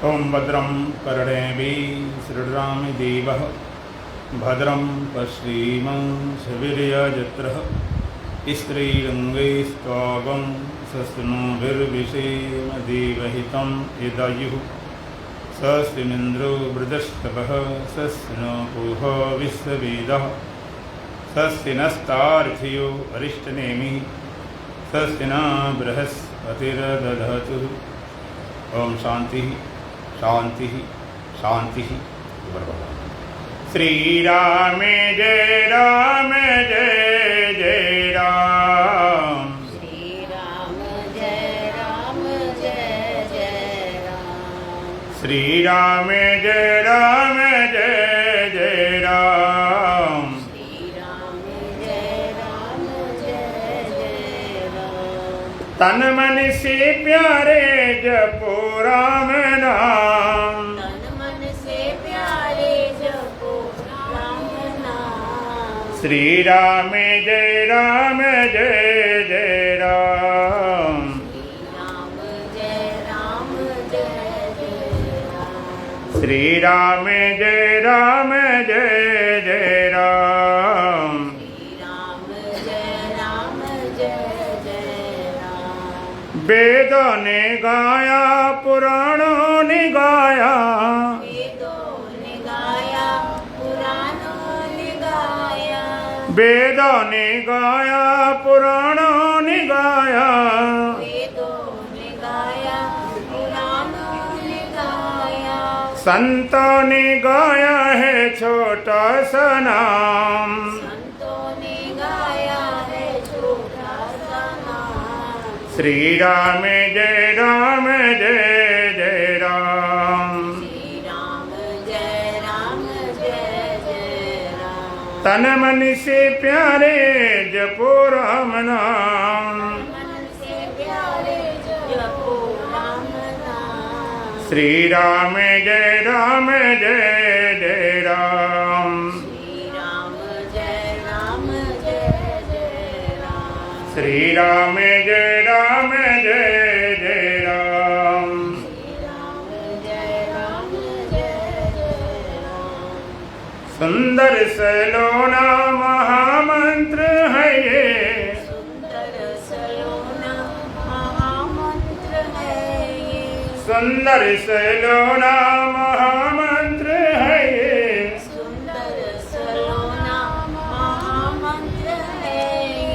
ओं भद्रं कर्णेभिः शृणुयामदेवः भद्रं पश्येमाक्षभिर्यजत्रः स्त्रीरङ्गैस्त्वागं स्वस्तिनोभिर्विषेमदेवहितं यदायुः स्वस्तिनिन्द्रो वृधस्तवः स्वस्ति नो पूषा विश्ववेदः स्वस्ति नस्तार्क्ष्यो अरिष्टनेमिः स्वस्ति न बृहस्पतिर्दधातु। ओम शांति शांति शांति। श्री राम जय राम जय जय राम। श्री राम जय राम जय जय राम। श्री राम जय राम जय जय राम। श्री राम जय राम जय जय राम। तन मन से प्यारे जपो राम नाम। तन मन से प्यारे जपो राम नाम। श्री राम जय राम जय जय राम। श्री राम जय राम जय जय राम। श्री राम जय राम जय जय राम। श्री राम जय राम जय जय राम। वेदों ने गाया पुराणों ने गाया। वेदों ने गाया पुराणों ने गाया। वेदों ने गाया पुराणों ने गाया। वेदों ने गाया पुराणों ने गाया। संतों ने गाया है छोटा सा नाम। संतों ने गाया है छोटा सा नाम। श्री राम जय राम जय जय राम। श्री राम जय राम जय जय राम। तन मन से प्यारे जपो राम नाम। मन से प्यारे जपो राम नाम। श्री राम जय राम जय जय राम। श्री राम जय राम जय जय राम। श्री राम जय राम जय जय राम। श्री राम जय राम जय जय राम। सुंदर सलोना महामंत्र है ये। सुंदर सलोना महामंत्र है ये। सुंदर सलोना महामंत्र है ये। सुंदर सलोना महामंत्र है ये।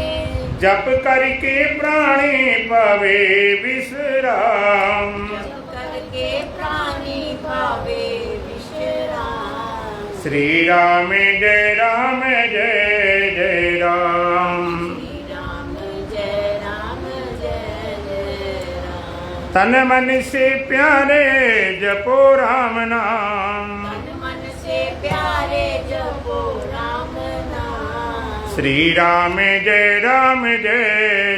जप करके प्राणी पावे विश्राम। जप करके प्राणी पावे विश्राम। श्री राम जय राम जय जय राम। श्री राम जय राम जय जय राम। तन मन से प्यारे जपो राम नाम। तन मन से प्यारे जपो राम नाम। श्री राम जय राम जय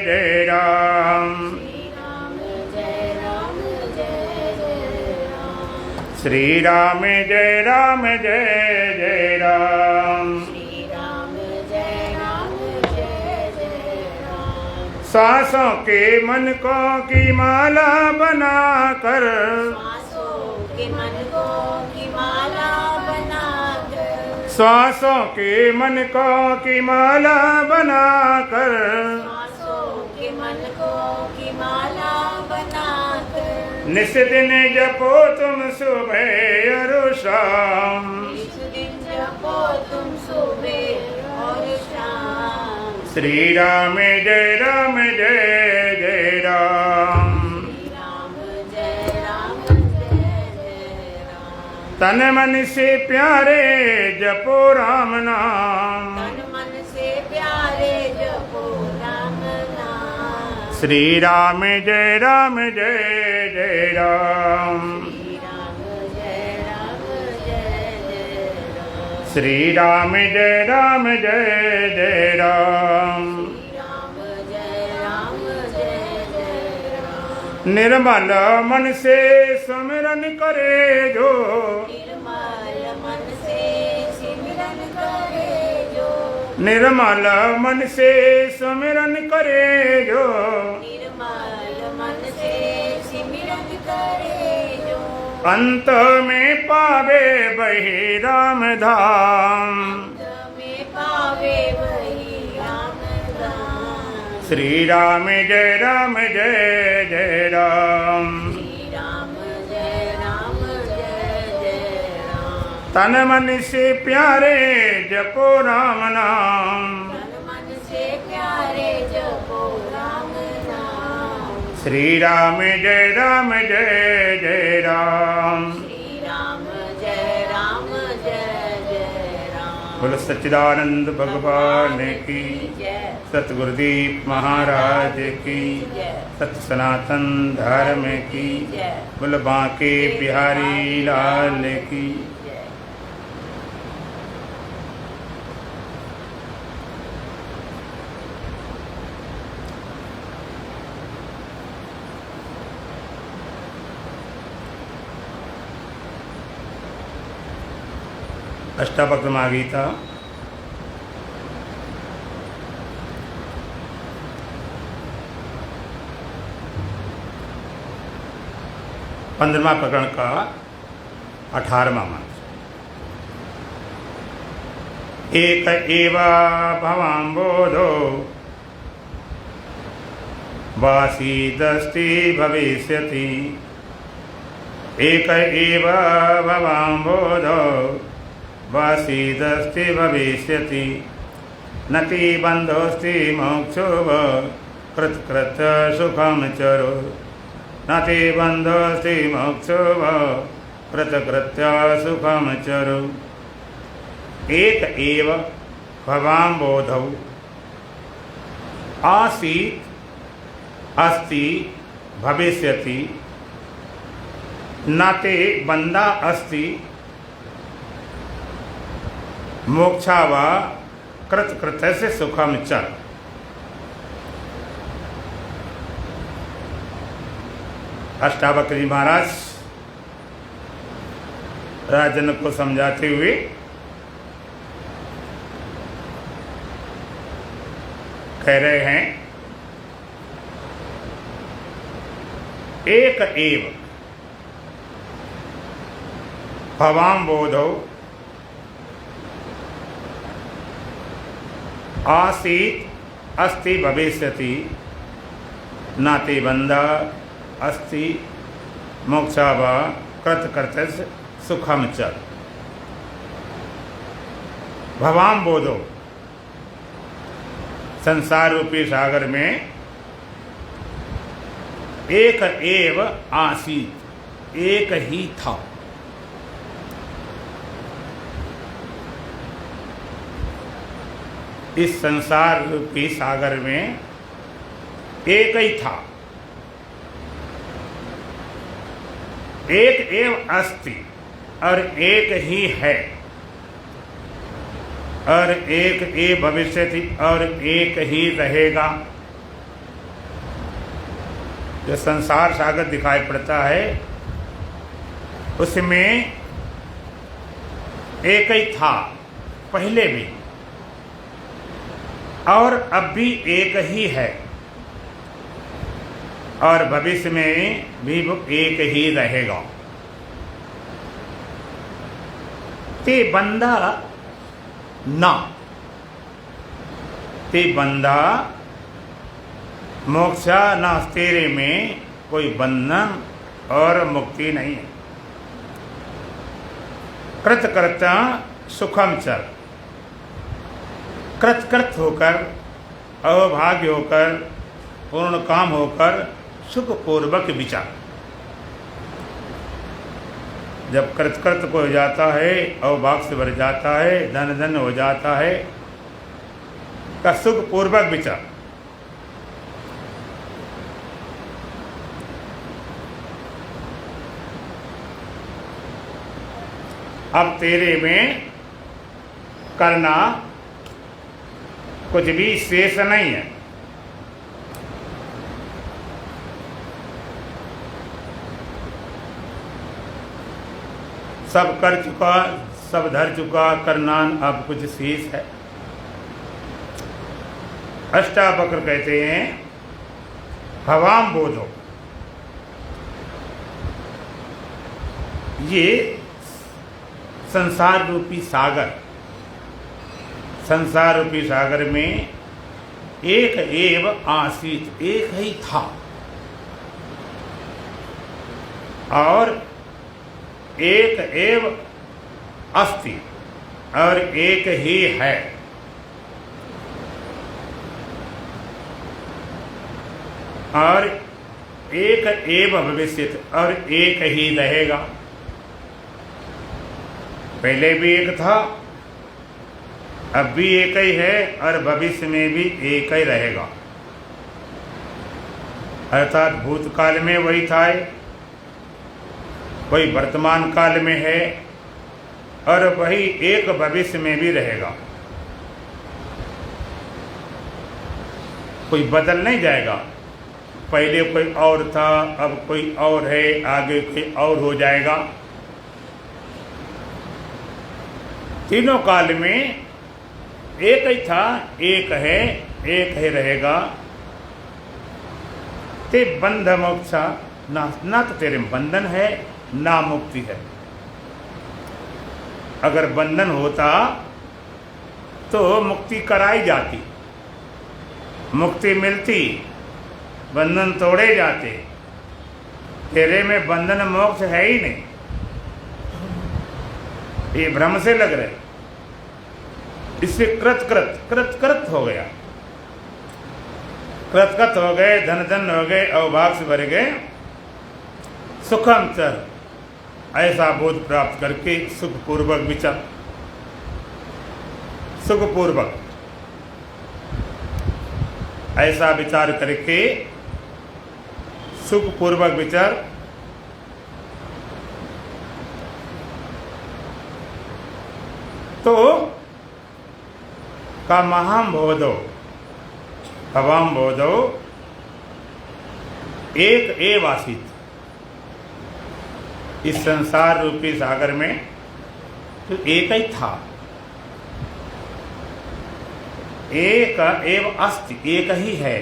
जय राम। श्री राम जय राम जय जय राम। श्री राम जय राम जय जय राम। श्री राम जय राम जय जय राम। सांसों के मन को की माला बनाकर। श्वासों के मन को की माला बनाकर। श्वासों के मन को की माला बनाकर। श्वासों के मन को की माला बनाकर। निस दिन जपो तुम सुबह और शाम। इस दिन जपो तुम सुबह और शाम। श्री राम जय राम जय जय राम। श्री राम जय राम जय जय राम। तन मन से प्यारे जपो राम नाम। तन मन से प्यारे जपो राम नाम। श्री राम जय राम जय जय राम। श्री राम जय राम जय जय राम। श्री राम जय राम जय जय राम। श्री राम जय राम जय जय राम। निर्मल मन से सुमिरन करे जो। निर्मल मन से सिमरन करे जो। निर्मल मन से सुमिरन करे जो। निर्मल मन से सिमरन करे जो। अंत में पावे वही राम धाम। में पावे वही राम धाम। श्री राम जय जय राम। श्री राम जय जय राम। तन मन से प्यारे जपो राम नाम। तन मन से प्यारे जपो राम नाम। श्री राम जय जय राम। श्री राम जय जय राम। बोलो सच्चिदानंद भगवान की, जय। सतगुरुदीप महाराज की, जय। सत्य सनातन धर्म की, जय। बोलो बांके बिहारी लाल की। जय। अष्टावक्रमा गीता पंद्रहवां प्रकरण का 18वां मंत्र। एक एवा भवाम्बोधो वासीदस्ति भविष्यति। एक एव भवाम्बोधो वासीदस्ति भविष्यति। नति बन्धोस्ति मोक्षो कृतकृत सुखम चरो। नति बन्धोस्ति मोक्षो कृतकृत्य सुखम चरो। एक एव भवाम्बोधौ आसीत् अस्ति भविष्यति। नाते बंधा अस्ति मोक्षा व कृतकृत्य से सुखम च। अष्टावक्र जी महाराज राजन को समझाते हुए कह रहे हैं, एक एव भवाम्बोधौ आसीत् अस्ति भविष्यति। नाति बंधा अस्ति मोक्षा व कृतकृत्य सुखम च। भवाम्बोधो संसार रूपी सागर में एक एव आसीत्, एक ही था। इस संसार रूपी सागर में एक ही था। एक एव अस्ति और एक ही है, और एक एव भविष्यति और एक ही रहेगा। जो संसार सागर दिखाई पड़ता है उसमें एक ही था पहले भी, और अब भी एक ही है, और भविष्य में भी वो एक ही रहेगा। ते बंधा ना, ते बंधा मोक्षा ना, तेरे में कोई बंधन और मुक्ति नहीं है। कृतकृत्य सुखम चल, कृतकृत होकर, अभाग्य होकर, पूर्ण काम होकर सुख पूर्वक विचार। जब कृतकृत को हो जाता है, अभाग्य से भर जाता है, धन धन हो जाता है, का सुख पूर्वक विचार। अब तेरे में करना कुछ भी शेष नहीं है। सब कर चुका, सब धर चुका, करना अब कुछ शेष है। अष्टावक्र कहते हैं भवाम बोधो, ये संसार रूपी सागर, संसार रूपी सागर में एक एव आसीत, एक ही था और एक एव अस्ति, और एक ही है। और एक एव भविष्यति, और एक ही रहेगा। पहले भी एक था, अब भी एक ही है, और भविष्य में भी एक ही रहेगा। अर्थात भूतकाल में वही था, वही वर्तमान काल में है, और वही एक भविष्य में भी रहेगा। कोई बदल नहीं जाएगा। पहले कोई और था, अब कोई और है, आगे कोई और हो जाएगा। तीनों काल में एक ही था, एक है, एक ही रहेगा। ते बंध मोक्षा, ना तो तेरे में बंधन है, ना मुक्ति है। अगर बंधन होता तो मुक्ति कराई जाती, मुक्ति मिलती, बंधन तोड़े जाते। तेरे में बंधन मोक्ष है ही नहीं, ये भ्रम से लग रहे। इससे कृत हो गया, कृत हो गए, धन धन हो गए, अवभाग से भर गए। सुखम चर, ऐसा बोध प्राप्त करके सुखपूर्वक विचर, सुखपूर्वक ऐसा विचार करके सुखपूर्वक विचार, तो का महाम बोधो, भवाम बोधो, एक एव आसीत। इस संसार रूपी सागर में तो एक ही था, एक एव अस्ति, एक ही है,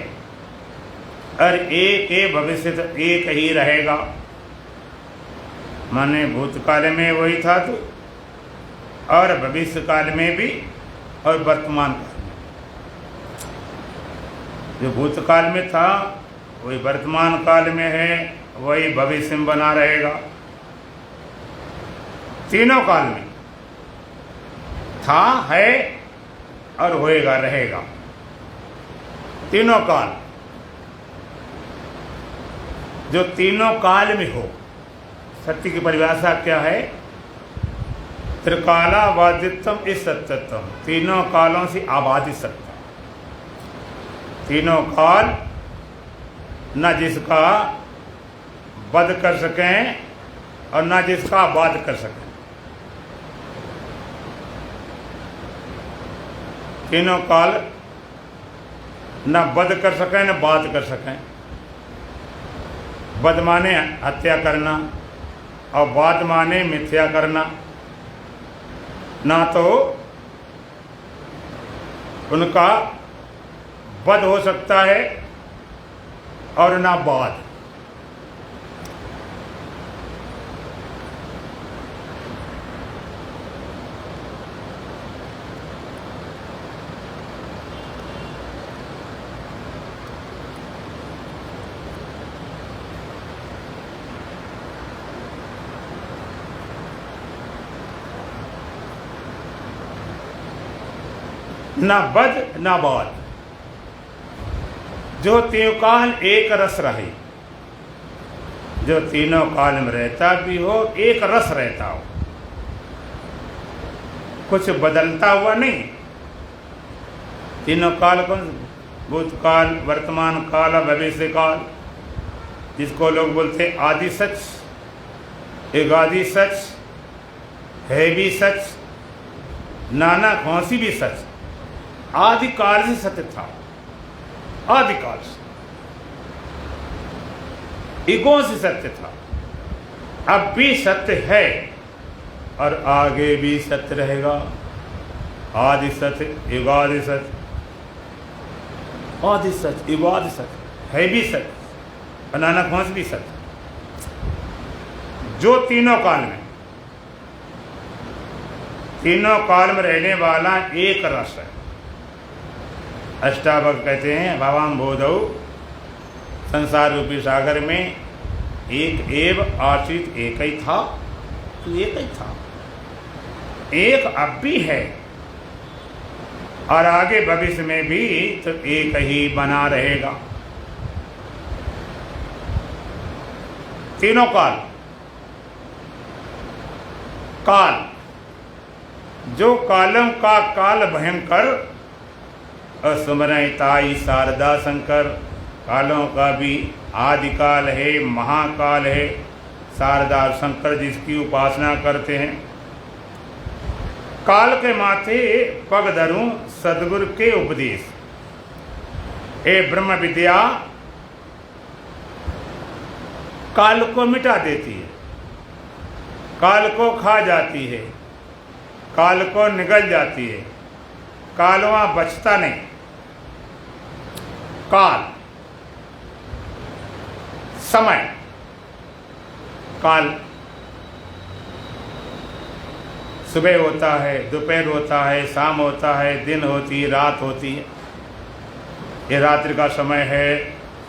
और एक एव भविष्य, तो एक ही रहेगा। माने भूतकाल में वही था तो, और भविष्य काल में भी, और वर्तमान काल में। जो भूतकाल में था वही वर्तमान काल में है, वही भविष्य में बना रहेगा। तीनों काल में था, है और होएगा, रहेगा। तीनों काल, जो तीनों काल में हो। सत्य की परिभाषा क्या है? त्रिकाला बाधितम इस सत्यत्म, तीनों कालों से आबादित सत्ता। तीनों काल न जिसका वध कर सकें और न जिसका आबाद कर सकें। तीनों काल न वध कर सकें न बात कर सकें। वध माने हत्या करना और बात माने मिथ्या करना। ना तो उनका वध हो सकता है और ना बात। ना बद ना बात, जो तीनों काल एक रस रहे, जो तीनों काल में रहता भी हो, एक रस रहता हो, कुछ बदलता हुआ नहीं। तीनों काल कौन? भूतकाल, वर्तमान काल और भविष्य काल, जिसको लोग बोलते आदि सच, एगादि सच, है भी सच, नाना कौसी भी सच। आदि काल से सत्य था, आदि काल से, युगों से सत्य था, अब भी सत्य है और आगे भी सत्य रहेगा। आदि सत्य, युगादि सत्य, आदि सत्य, युगादि सत्य, है भी सत्य, नाना कौन भी सत्य, जो तीनों काल में तीनों काल में रहने वाला एक रस है। अष्टावक्र कहते हैं भवाम बोधौ, संसार रूपी सागर में एक एव आश्रित एक ही था, तो एक ही था, एक अब भी है और आगे भविष्य में भी तो एक ही बना रहेगा। तीनों काल, काल जो कालम का काल भयंकर, असुमरय ताई शारदा शंकर। कालों का भी आदिकाल है, महाकाल है, शारदा शंकर जिसकी उपासना करते हैं। काल के माथे पग धरूं सदगुरु के उपदेश, ए ब्रह्म विद्या काल को मिटा देती है, काल को खा जाती है, काल को निगल जाती है, काल वहां बचता नहीं। काल समय, काल सुबह होता है, दोपहर होता है, शाम होता है, दिन होती है, रात होती है। ये रात्रि का समय है,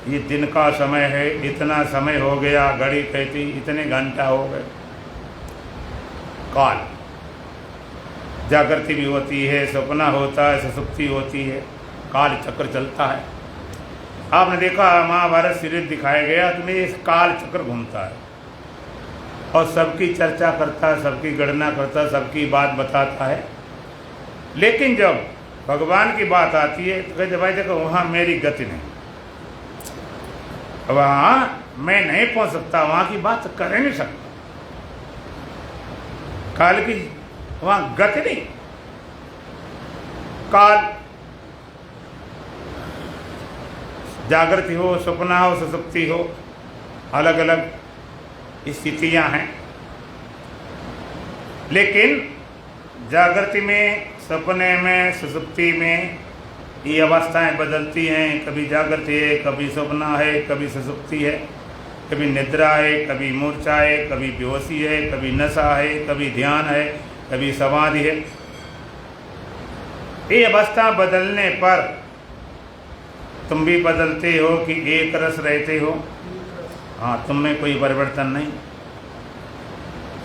ये दिन का समय है, इतना समय हो गया, घड़ी कहती इतने घंटा हो गए। काल जागृति भी होती है, सपना होता है, सुसुप्ति होती है, काल चक्र चलता है। आपने देखा महाभारत सीरीज दिखाया गया तो में काल चक्र घूमता है और सबकी चर्चा करता है, सबकी गणना करता है, सबकी बात बताता है। लेकिन जब भगवान की बात आती है तो कहते भाई देखो वहाँ मेरी गति नहीं, वहाँ मैं नहीं पहुँच सकता, वहाँ की बात कर नहीं सकता, काल की वहाँ गति नहीं। काल जागृति हो, सपना हो, सुसुप्ति हो, अलग अलग स्थितियां हैं। लेकिन जागृति में, सपने में, सुसुप्ति में ये अवस्थाएं बदलती हैं। कभी जागृति है, कभी सपना है, कभी सुसुप्ति है, कभी निद्रा है, कभी मूर्छा है, कभी बेहोशी है, कभी नशा है, कभी ध्यान है, कभी समाधि है। ये अवस्था बदलने पर तुम भी बदलते हो कि एक रस रहते हो? हाँ, तुम में कोई परिवर्तन नहीं।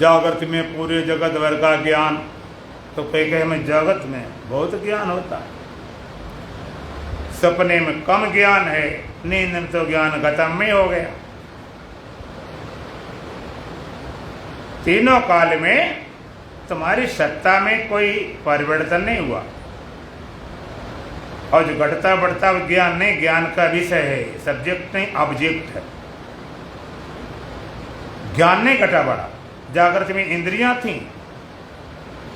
जागृत में पूरे जगत भर का ज्ञान, तो कोई कहे हमें जगत में बहुत ज्ञान होता है, सपने में कम ज्ञान है, नींद में तो ज्ञान खत्म में हो गया। तीनों काल में तुम्हारी सत्ता में कोई परिवर्तन नहीं हुआ। और जो घटता बढ़ता ज्ञान नहीं, ज्ञान का विषय है, सब्जेक्ट नहीं, ऑब्जेक्ट है। ज्ञान नहीं घटा बढ़ा। जागृत में इंद्रियां थी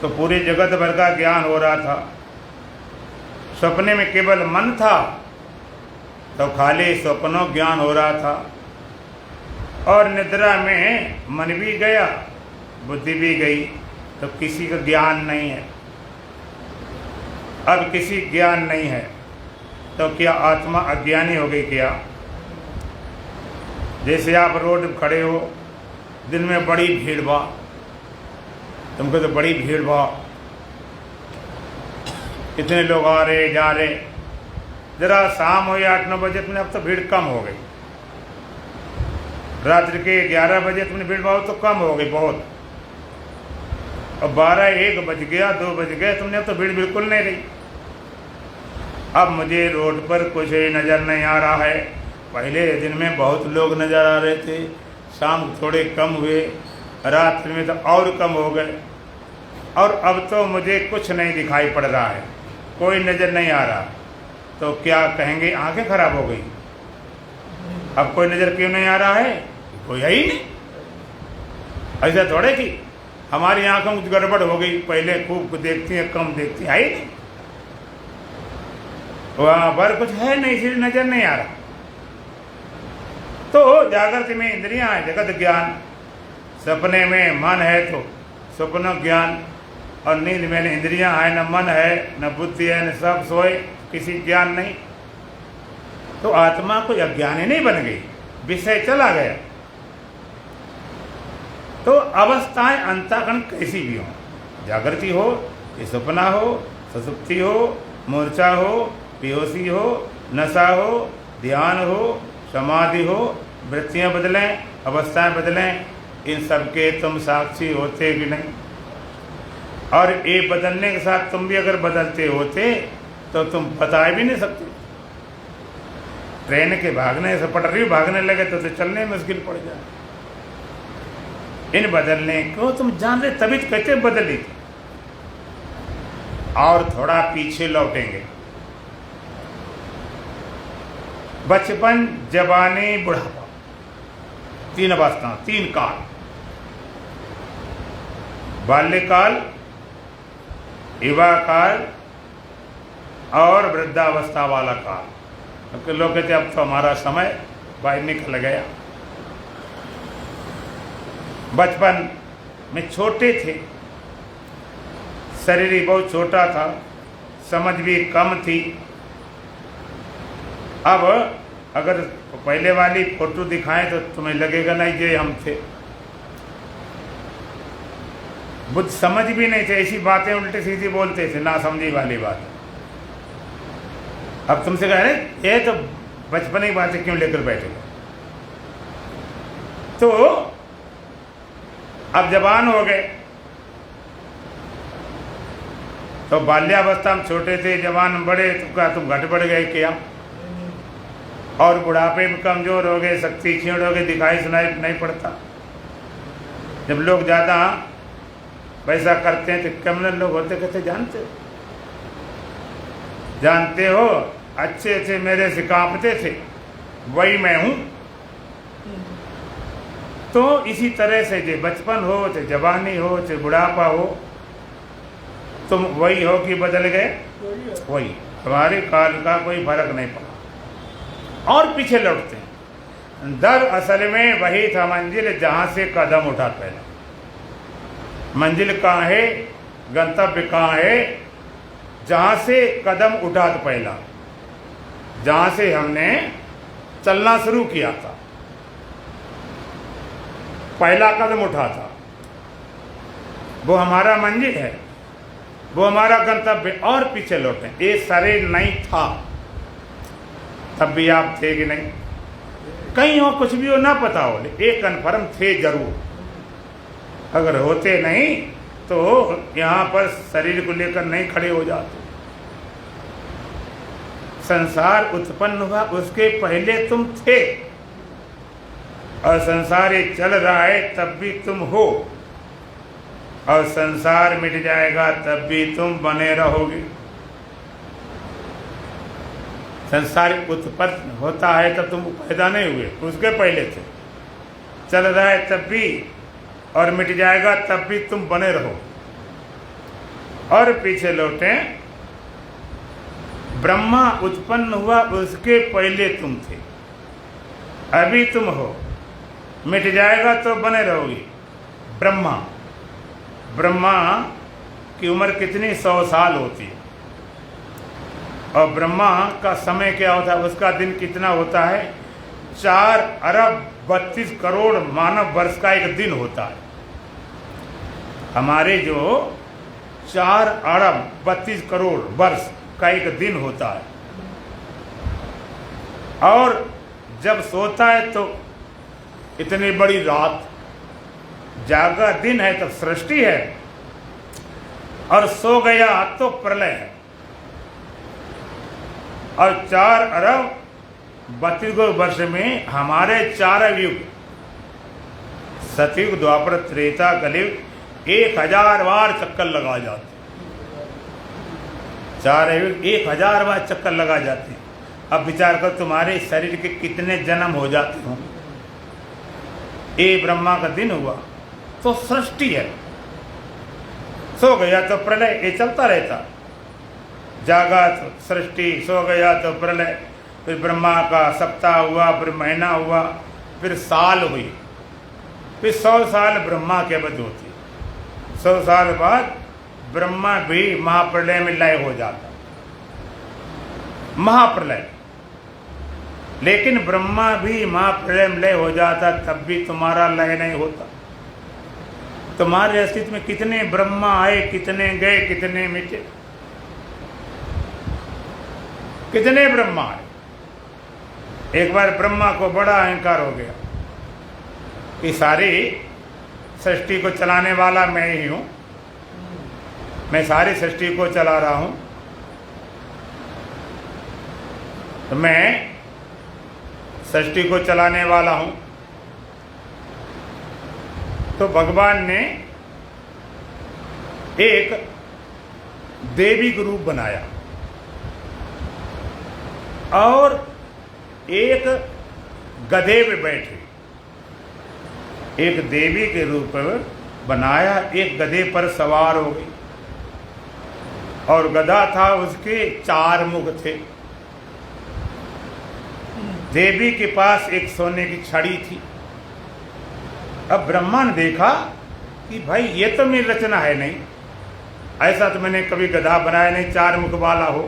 तो पूरे जगत भर का ज्ञान हो रहा था। सपने में केवल मन था तो खाली स्वप्नों ज्ञान हो रहा था। और निद्रा में मन भी गया, बुद्धि भी गई, तो किसी का ज्ञान नहीं है। अब किसी ज्ञान नहीं है तो क्या आत्मा अज्ञानी हो गई क्या? जैसे आप रोड पर खड़े हो, दिन में बड़ी भीड़ बा, तुमको तो बड़ी भीड़ बा, इतने लोग आ रहे जा रहे। जरा शाम हो या 8-9 बजे तुमने, अब तो भीड़ कम हो गई। रात्रि के 11 बजे तुमने भीड़ भाव तो कम हो गई बहुत। अब 12-1 बज गया, 2 बज गए, तुमने अब तो भीड़ बिल्कुल नहीं रही। अब मुझे रोड पर कुछ नज़र नहीं आ रहा है। पहले दिन में बहुत लोग नज़र आ रहे थे, शाम थोड़े कम हुए, रात में तो और कम हो गए, और अब तो मुझे कुछ नहीं दिखाई पड़ रहा है, कोई नज़र नहीं आ रहा। तो क्या कहेंगे आंखें खराब हो गई? अब कोई नज़र क्यों नहीं आ रहा है? कोई है ही नहीं। ऐसा थोड़े कि हमारी आंखों में गड़बड़ हो गई, पहले खूब देखती हैं, कम देखती है ही नहीं। वहां पर कुछ है नहीं, इसलिए नजर नहीं आ रहा। तो जागृति में इंद्रियां है, जगत ज्ञान, सपने में मन है तो स्वप्न ज्ञान, और नींद में न इंद्रियां है, न मन है, न बुद्धि है, न सब सोए, किसी ज्ञान नहीं। तो आत्मा कोई अज्ञानी नहीं बन गई, विषय चला गया। तो अवस्थाएं अंतःकरण कैसी भी हों, जागृति हो, ये सपना हो, सुसुप्ति हो, मूर्छा हो, बेहोशी हो, नशा हो, ध्यान हो, समाधि हो, वृत्तियां बदलें, अवस्थाएं बदलें, इन सब के तुम साक्षी होते कि नहीं? और ये बदलने के साथ तुम भी अगर बदलते होते तो तुम बता भी नहीं सकते। ट्रेन के भागने से, पटरी भागने लगे तो चलने में मुश्किल पड़ जाए। इन बदलने को तुम जान रहे, तभी तो कहते बदली। और थोड़ा पीछे लौटेंगे। बचपन, जवानी, बुढ़ापा, 3 अवस्था, 3 काल। बाल्यकाल, युवा काल और वृद्धावस्था वाला काल। क्योंकि लोग कहते अब तो हमारा समय बाहर निकल गया। बचपन में छोटे थे, शरीर ही बहुत छोटा था, समझ भी कम थी। अब अगर पहले वाली फोटो दिखाएं तो तुम्हें लगेगा नहीं ये हम थे। बुद्ध समझ भी नहीं थे, ऐसी बातें उल्टी सीधी बोलते थे, ना समझी वाली बात। अब तुमसे कह रहे ये तो बचपन की बातें क्यों लेकर बैठे? तो अब जवान हो गए। तो बाल्यावस्था में छोटे थे, जवान में बड़े, तो क्या तुम घट बढ़ गए क्या? और बुढ़ापे में कमजोर हो गए, शक्ति क्षीण हो गई, दिखाई सुनाई नहीं पड़ता। जब लोग ज़्यादा वैसा करते हैं तो क्रिमिनल लोग होते कहते जानते हो अच्छे अच्छे मेरे से कांपते थे, वही मैं हूं। तो इसी तरह से जो बचपन हो, चाहे जवानी हो, चाहे बुढ़ापा हो, तुम वही हो कि बदल गए? वही। हमारे काल का कोई फर्क नहीं पड़ा। और पीछे लौटते हैं। दर असल में वही था मंजिल जहां से कदम उठा पहला। मंजिल कहाँ है, गंतव्य कहाँ है? जहां से कदम उठा था पहला, जहां से हमने चलना शुरू किया था, पहला कदम उठा था, वो हमारा मंजिल है, वो हमारा गंतव्य। और पीछे लौटे, ये शरीर नहीं था तब भी आप थे कि नहीं? कहीं हो, कुछ भी हो, ना पता हो, एक कन्फर्म थे जरूर। अगर होते नहीं तो यहाँ पर शरीर को लेकर नहीं खड़े हो जाते। संसार उत्पन्न हुआ उसके पहले तुम थे, और संसार ये चल रहा है तब भी तुम हो, और संसार मिट जाएगा तब भी तुम बने रहोगे। संसार उत्पन्न होता है तब तुम पैदा नहीं हुए, उसके पहले थे। चल रहा है तब भी, और मिट जाएगा तब भी तुम बने रहो। और पीछे लौटे, ब्रह्मा उत्पन्न हुआ उसके पहले तुम थे, अभी तुम हो, मिट जाएगा तो बने रहोगे। ब्रह्मा की उम्र कितनी? 100 साल होती है। और ब्रह्मा का समय क्या होता है, उसका दिन कितना होता है? 4 अरब 32 करोड़ मानव वर्ष का एक दिन होता है। हमारे जो 4 अरब 32 करोड़ वर्ष का एक दिन होता है। और जब सोता है तो इतनी बड़ी रात, जागा दिन है तब सृष्टि है, और सो गया तो प्रलय है। और 4 अरब 32 वर्ष में हमारे 4 युग, सतयुग, द्वापर, त्रेता, कलयुग, 1000 बार चक्कर लगा जाते। 4 युग 1000 बार चक्कर लगा जाते हैं। अब विचार कर तुम्हारे शरीर के कितने जन्म हो जाते हों। ये ब्रह्मा का दिन हुआ तो सृष्टि है, सो गया तो प्रलय, ये चलता रहता। जागा तो सृष्टि, सो गया तो प्रलय, फिर ब्रह्मा का सप्ताह हुआ, फिर महीना हुआ, फिर साल हुई, फिर 100 साल ब्रह्मा के बाद होती। 100 साल बाद ब्रह्मा भी महाप्रलय में लय हो जाता, महाप्रलय। लेकिन ब्रह्मा भी महाप्रलय में लय हो जाता, तब भी तुम्हारा लय नहीं होता। तुम्हारे अस्तित्व में कितने ब्रह्मा आए, कितने गए, कितने मिटे, कितने ब्रह्मा आए। एक बार ब्रह्मा को बड़ा अहंकार हो गया कि सारी सृष्टि को चलाने वाला मैं ही हूं, मैं सारी सृष्टि को चला रहा हूं, तो मैं सृष्टि को चलाने वाला हूं। तो भगवान ने एक देवी का रूप बनाया और एक गधे पे बैठे, एक देवी के रूप में बनाया, एक गधे पर सवार हो गई और गधा था, उसके 4 मुख थे। देवी के पास एक सोने की छड़ी थी। अब ब्रह्मा ने देखा कि भाई ये तो मेरी रचना है नहीं, ऐसा तो मैंने कभी गधा बनाया नहीं 4 मुख वाला हो।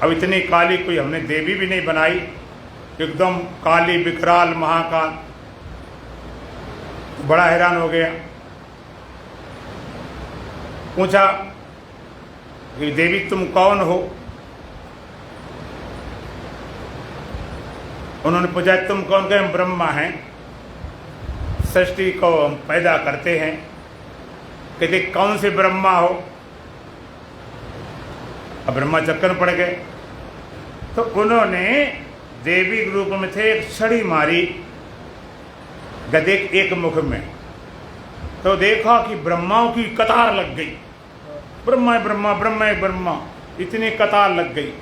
अब इतनी काली कोई हमने देवी भी नहीं बनाई, एकदम काली विकराल महाकाल। बड़ा हैरान हो गया, पूछा कि देवी तुम कौन हो? उन्होंने पूछा तुम कौन? कहे हम ब्रह्मा हैं, सृष्टि को हम पैदा करते हैं। कहते कौन से ब्रह्मा हो? अब ब्रह्मा चक्कर में पड़ गए। तो उन्होंने देवी के रूप में थे, एक छड़ी मारी गधे के एक मुख में, तो देखा कि ब्रह्माओं की कतार लग गई, ब्रह्मा ब्रह्मा ब्रह्मा ब्रह्मा, इतनी कतार लग गई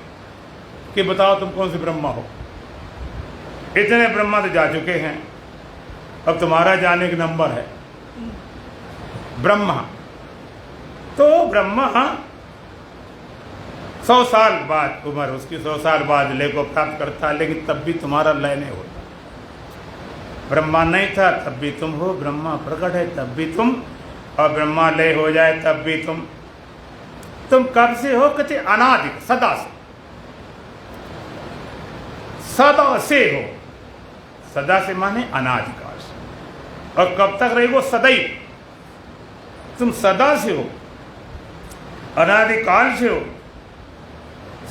कि बताओ तुम कौन से ब्रह्मा हो। इतने ब्रह्मा तो जा चुके हैं, अब तुम्हारा जाने का नंबर है। ब्रह्मा तो ब्रह्मा 100 साल बाद उम्र उसकी 100 साल बाद लय को प्राप्त करता है, लेकिन तब भी तुम्हारा लय नहीं होता। ब्रह्मा नहीं था तब भी तुम हो, ब्रह्मा प्रकट है तब भी तुम, और ब्रह्मा लय हो जाए तब भी तुम कब से हो? कहते अनादि, सदा से, सदा से हो। सदा से माने अनादिकाल से, और कब तक रहेगो? सदैव। तुम सदा से हो, अनादिकाल से हो,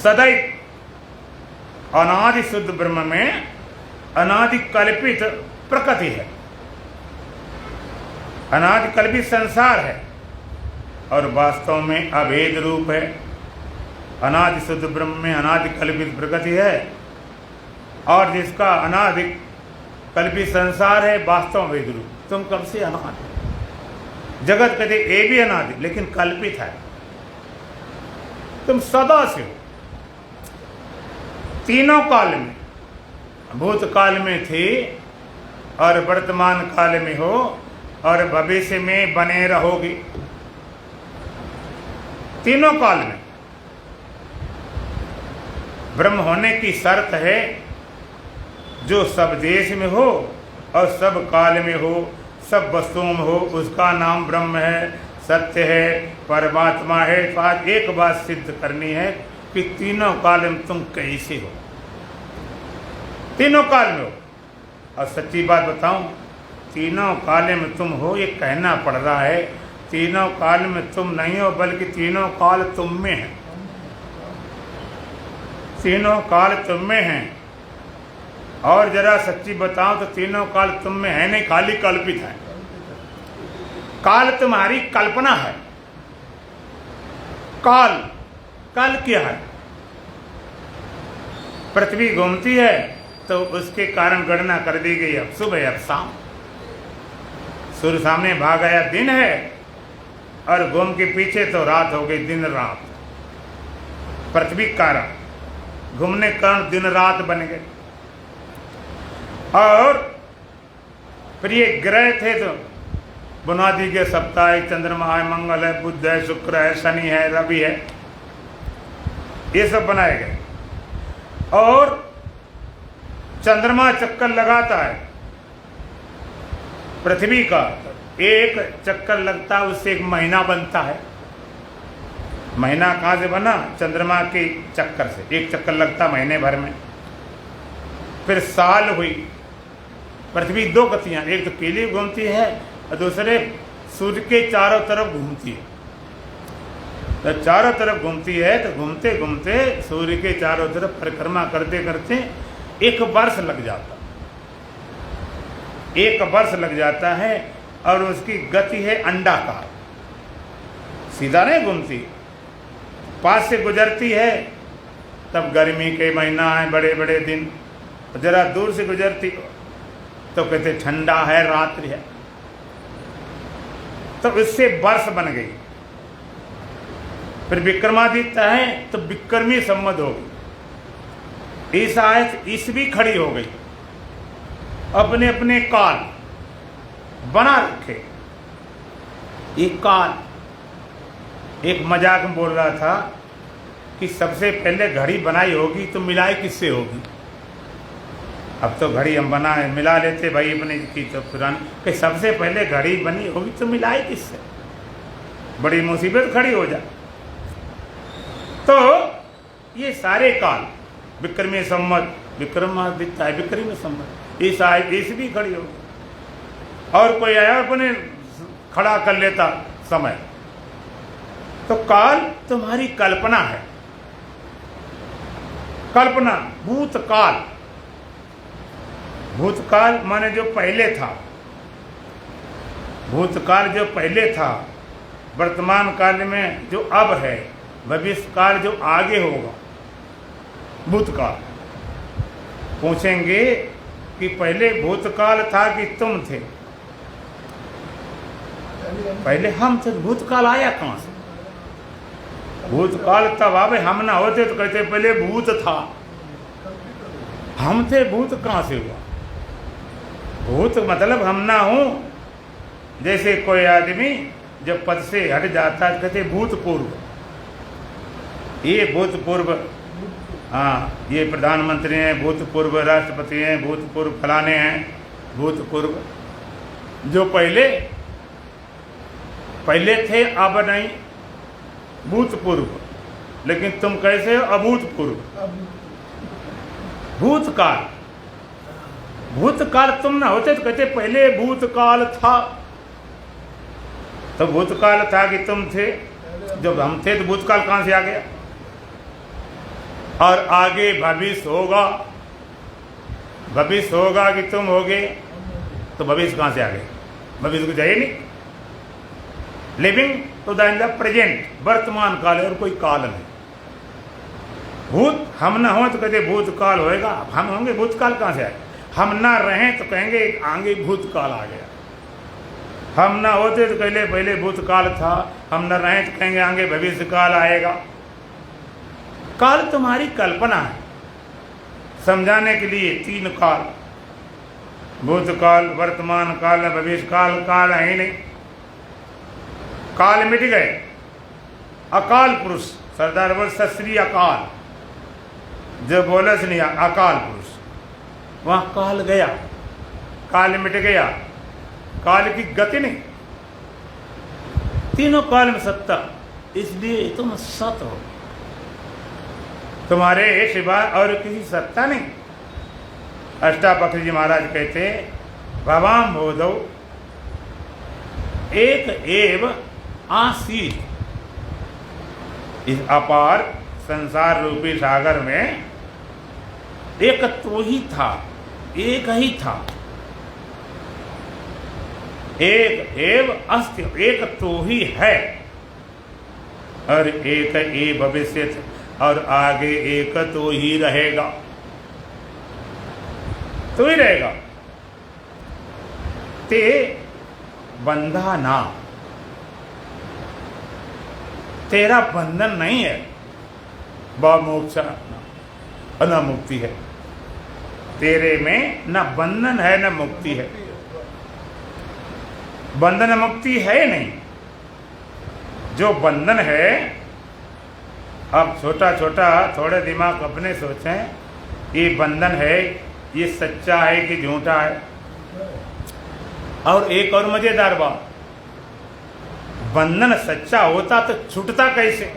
सदैव। अनादि शुद्ध ब्रह्म में अनादि कल्पित प्रकृति है, अनादि कल्पित संसार है, और वास्तव में अभेद रूप है। अनादि शुद्ध ब्रह्म में अनादि कल्पित प्रकृति है, और जिसका अनादि कल्पित संसार है वास्तव में वेद रूप। तुम कब से अनादि? जगत कहते ये भी अनादि लेकिन कल्पित है, तुम सदा से हो। तीनों काल में, भूतकाल में थे और वर्तमान काल में हो और भविष्य में बने रहोगे। तीनों काल में ब्रह्म होने की शर्त है, जो सब देश में हो और सब काल में हो, सब वस्तुओं में हो, उसका नाम ब्रह्म है, सत्य है, परमात्मा है। तो आज एक बात सिद्ध करनी है कि तीनों काल में तुम कैसे हो, तीनों काल में हो। और सच्ची बात बताऊं, तीनों काल में तुम हो ये कहना पड़ रहा है, तीनों काल में तुम नहीं हो, बल्कि तीनों काल तुम में है। तीनों काल तुम में हैं। और जरा सच्ची बताऊं तो तीनों काल तुम में है नहीं, खाली कल्पित है। काल तुम्हारी कल्पना है। काल क्या है? पृथ्वी घूमती है तो उसके कारण गणना कर दी गई, अब सुबह अब शाम। सूर्य सामने भाग आया, दिन है, और घूम के पीछे तो रात हो गई, दिन रात। पृथ्वी कारण घूमने के कारण दिन रात बन गए। और फिर ये ग्रह थे तो बना दी गए, सप्ताह, चंद्रमा है, मंगल है, बुध है, शुक्र है, शनि है, रवि है, ये सब बनाए गए। और चंद्रमा चक्कर लगाता है पृथ्वी का, एक चक्कर लगता है उससे एक महीना बनता है। महीना कहाँ से बना? चंद्रमा के चक्कर से, एक चक्कर लगता महीने भर में। फिर साल हुई। पृथ्वी 2 गतियां, एक तो पीली घूमती है और दूसरे सूर्य के चारों तरफ घूमती है। तो चारों तरफ घूमती है तो घूमते घूमते सूर्य के चारों तरफ परिक्रमा करते करते 1 वर्ष लग जाता, 1 वर्ष लग जाता है। और उसकी गति है अंडाकार, सीधा नहीं घूमती। पास से गुजरती है तब गर्मी के महीना है, बड़े बड़े दिन। जरा दूर से गुजरती तो कहते ठंडा है, रात्रि है। तो इससे वर्ष बन गई। फिर विक्रमादित्य है तो विक्रमी संवत हो गई। ईसा है तो ईसवी खड़ी हो गई। अपने अपने काल बना रखे। एक काल, एक मजाक में बोल रहा था कि सबसे पहले घड़ी बनाई होगी तो मिलाई किससे होगी। अब तो घड़ी हम बनाए मिला लेते भाई अपने की, तो पुरानी कि सबसे पहले घड़ी बनी होगी तो मिलाई किससे, बड़ी मुसीबत खड़ी हो जाए। तो ये सारे काल विक्रमी संवत, विक्रमादित्य है विक्रमी संवत, ईसा ईसवी खड़ी होगी। और कोई आया अपने खड़ा कर लेता समय। तो काल तुम्हारी कल्पना है, कल्पना। भूतकाल, भूतकाल माने जो पहले था, भूतकाल जो पहले था, वर्तमान काल में जो अब है, भविष्य काल जो आगे होगा। भूतकाल पूछेंगे कि पहले भूतकाल था कि तुम थे? पहले हम थे, भूतकाल आया कहां से? भूतकाल तब आवे, हम ना होते तो कहते पहले भूत था। हम थे, भूत कहां से हुआ? भूत मतलब हम ना हूं। जैसे कोई आदमी जब पद से हट जाता है कहते भूतपूर्व, ये भूतपूर्व, हाँ ये प्रधानमंत्री हैं, भूतपूर्व राष्ट्रपति हैं, भूतपूर्व फलाने हैं, भूतपूर्व। जो पहले पहले थे अब नहीं, भूतपूर्व। लेकिन तुम कैसे हो? अभूतपूर्व। भूतकाल, भूतकाल तुम ना होते तो कहते पहले भूतकाल था। तो भूतकाल था कि तुम थे, जब हम थे तो भूतकाल कहां से आ गया? और आगे भविष्य होगा, भविष्य होगा कि तुम होगे, तो भविष्य कहां से आ गए? भविष्य को चाहिए नहीं। लिविंग टू द प्रेजेंट, वर्तमान काल है और कोई काल नहीं। भूत हम ना हो तो कहते भूतकाल होएगा, हम होंगे, भूतकाल कहां से आए? हम ना रहें तो कहेंगे आगे भूतकाल आ गया। हम ना होते तो कहले पहले भूतकाल था, हम न रहें तो कहेंगे आगे भविष्य काल आएगा। काल तुम्हारी कल्पना है। समझाने के लिए 3 काल, भूतकाल, वर्तमान काल, भविष्य काल। काल है ही नहीं, काल मिट गए। अकाल पुरुष, सरदार बोल सत श्री अकाल, जो बोला से नहीं अकाल पुरुष, वहां काल गया, काल मिट गया, काल की गति नहीं। तीनों काल में सत्ता, इसलिए तुम सत हो, तुम्हारे सिवा और किसी सत्ता नहीं। अष्टावक्र जी महाराज कहते भवाम बोधो एक एव आसीत। इस अपार संसार रूपी सागर में एक तो ही था, एक ही था। एक एव अस्ति, एक तो ही है और एक ए भविष्यति, और आगे एक तो ही रहेगा, तो ही रहेगा। ते बंधा ना, तेरा बंधन नहीं है, व मोक्ष न मुक्ति है। तेरे में न बंधन है न मुक्ति है, बंधन मुक्ति है नहीं। जो बंधन है, अब छोटा छोटा थोड़े दिमाग अपने सोचें, ये बंधन है, ये सच्चा है कि झूठा है। और एक और मजेदार बात, बंधन सच्चा होता तो छूटता कैसे?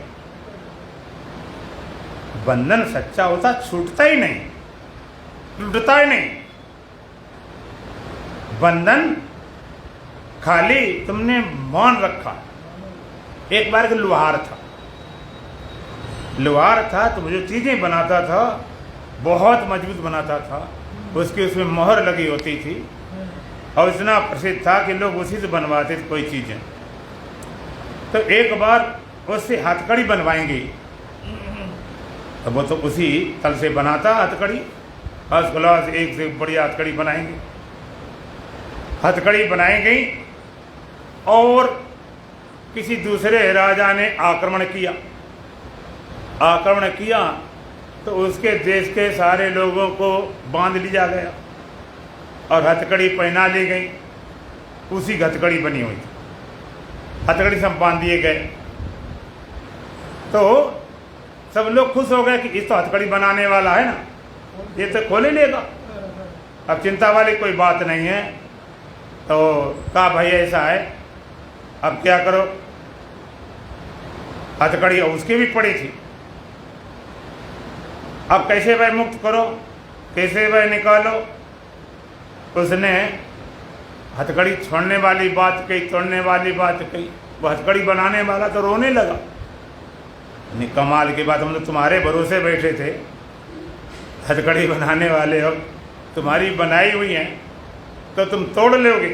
बंधन सच्चा होता छूटता ही नहीं, टूटता ही नहीं। बंधन खाली तुमने मौन रखा। एक बार का लोहार था तो जो चीजें बनाता था बहुत मजबूत बनाता था, उसकी उसमें मोहर लगी होती थी और इतना प्रसिद्ध था कि लोग उसी से बनवाते थे कोई चीजें। तो एक बार उससे हथकड़ी बनवाएंगे तो वो तो उसी तल से बनाता हथकड़ी, फर्स्ट क्लास एक से बढ़िया हथकड़ी बनाएंगे। हथकड़ी बनाई गई और किसी दूसरे राजा ने आक्रमण किया तो उसके देश के सारे लोगों को बांध लिया गया और हथकड़ी पहना ली गई। उसी हथकड़ी बनी हुई थी, हथकड़ी सब बांध दिए गए। तो सब लोग खुश हो गए कि इस तो हथकड़ी बनाने वाला है ना, ये तो खोल ही लेगा, अब चिंता वाली कोई बात नहीं है। तो कहा भाई ऐसा है, अब क्या करो। हथकड़ी उसकी भी पड़ी थी, अब कैसे भाई मुक्त करो, कैसे भाई निकालो। उसने हथकड़ी छोड़ने वाली बात कही, तोड़ने वाली बात कही। वो हथकड़ी बनाने वाला तो रोने लगा। कमाल की बात, हम तो तुम्हारे भरोसे बैठे थे, हथकड़ी बनाने वाले हो, तुम्हारी बनाई हुई है तो तुम तोड़ लोगे,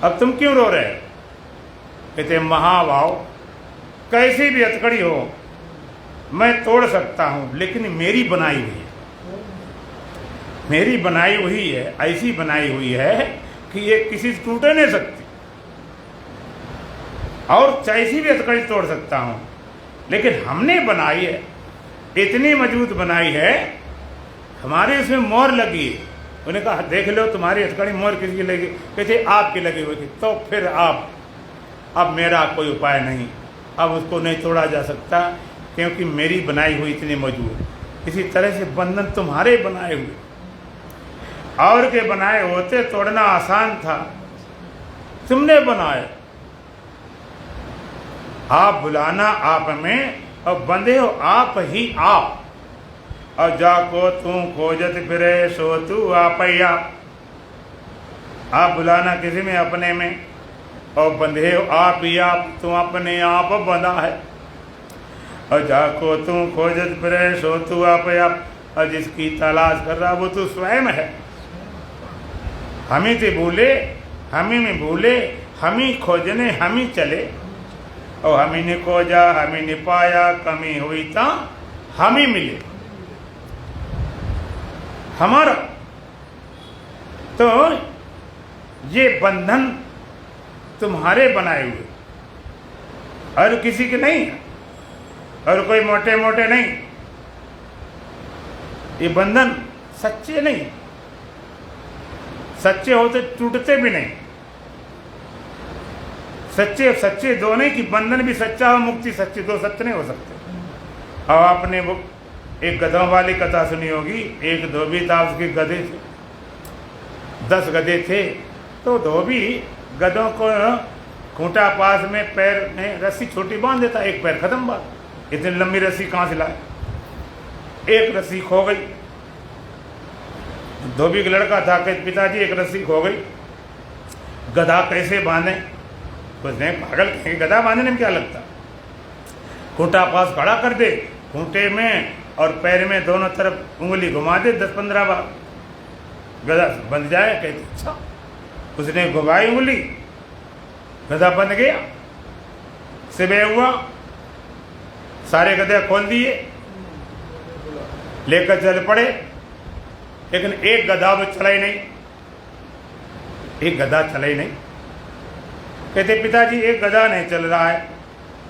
अब तुम क्यों रो रहे हो। कहते महाभाव, कैसी भी हथकड़ी हो मैं तोड़ सकता हूं, लेकिन मेरी बनाई हुई है, मेरी बनाई हुई है, ऐसी बनाई हुई है कि ये किसी से टूटे नहीं सकती। और कैसी भी हथकड़ी तोड़ सकता हूं, लेकिन हमने बनाई है, इतनी मजबूत बनाई है, हमारे उसमें मोहर लगी है। उन्होंने कहा देख लो तुम्हारी हथकड़ी मोहर किसकी लगी। कहते आपकी लगी हुई थी। तो फिर अब मेरा कोई उपाय नहीं, अब उसको नहीं तोड़ा जा सकता, क्योंकि मेरी बनाई हुई इतनी मजबूत। इसी तरह से बंधन तुम्हारे बनाए हुए, और के बनाए होते तोड़ना आसान था, तुमने बनाए। आप बुलाना आप में और बंधे हो आप ही आप, और जाको तू खोजत फिरे सो तू आप ही आप बुलाना किसी में अपने में, और बंधे हो आप ही आप, तू अपने आप बंधा है। और जाको तू खोजत फिरे सो तू आप ही आप, और जिसकी तलाश कर रहा वो तू स्वयं है। हम ही थे भूले, हम ही में भूले, हम ही खोजने हम ही चले, और हम ही ने खोजा हम ही ने पाया, कमी हुई ता हम ही मिले। हमारा तो ये बंधन तुम्हारे बनाए हुए, और किसी के नहीं है, और कोई मोटे मोटे नहीं। ये बंधन सच्चे नहीं, सच्चे होते टूटते भी नहीं। सच्चे दो नहीं कि बंधन भी सच्चा हो, मुक्ति सच्ची, दो सत्य नहीं हो सकते। अब आपने वो एक गधों वाली कथा सुनी होगी। एक धोबी था, उसके गधे थे, 10 गधे थे। तो धोबी गधों को खूंटा पास में पैर में रस्सी छोटी बांध देता, एक पैर खत्म बात। इतनी लंबी रस्सी कहाँ से लाए, एक रस्सी खो गई। धोबी का लड़का था कि पिताजी एक रस्सी खो गई, गधा कैसे बांधे। उसने पागल कहेंगे गधा बांधने में क्या लगता, खूंटा पास खड़ा कर दे, खूंटे में और पैर में दोनों तरफ उंगली घुमा दे 10-15 बार, गधा बंध जाए। कहते अच्छा। उसने घुमाई उंगली, गधा बंध गया। सुबह हुआ, सारे गधे खोल दिए, लेकर चल पड़े, लेकिन एक गधा वो चला ही नहीं, एक गधा चला ही नहीं। कहते पिताजी एक गधा नहीं चल रहा है।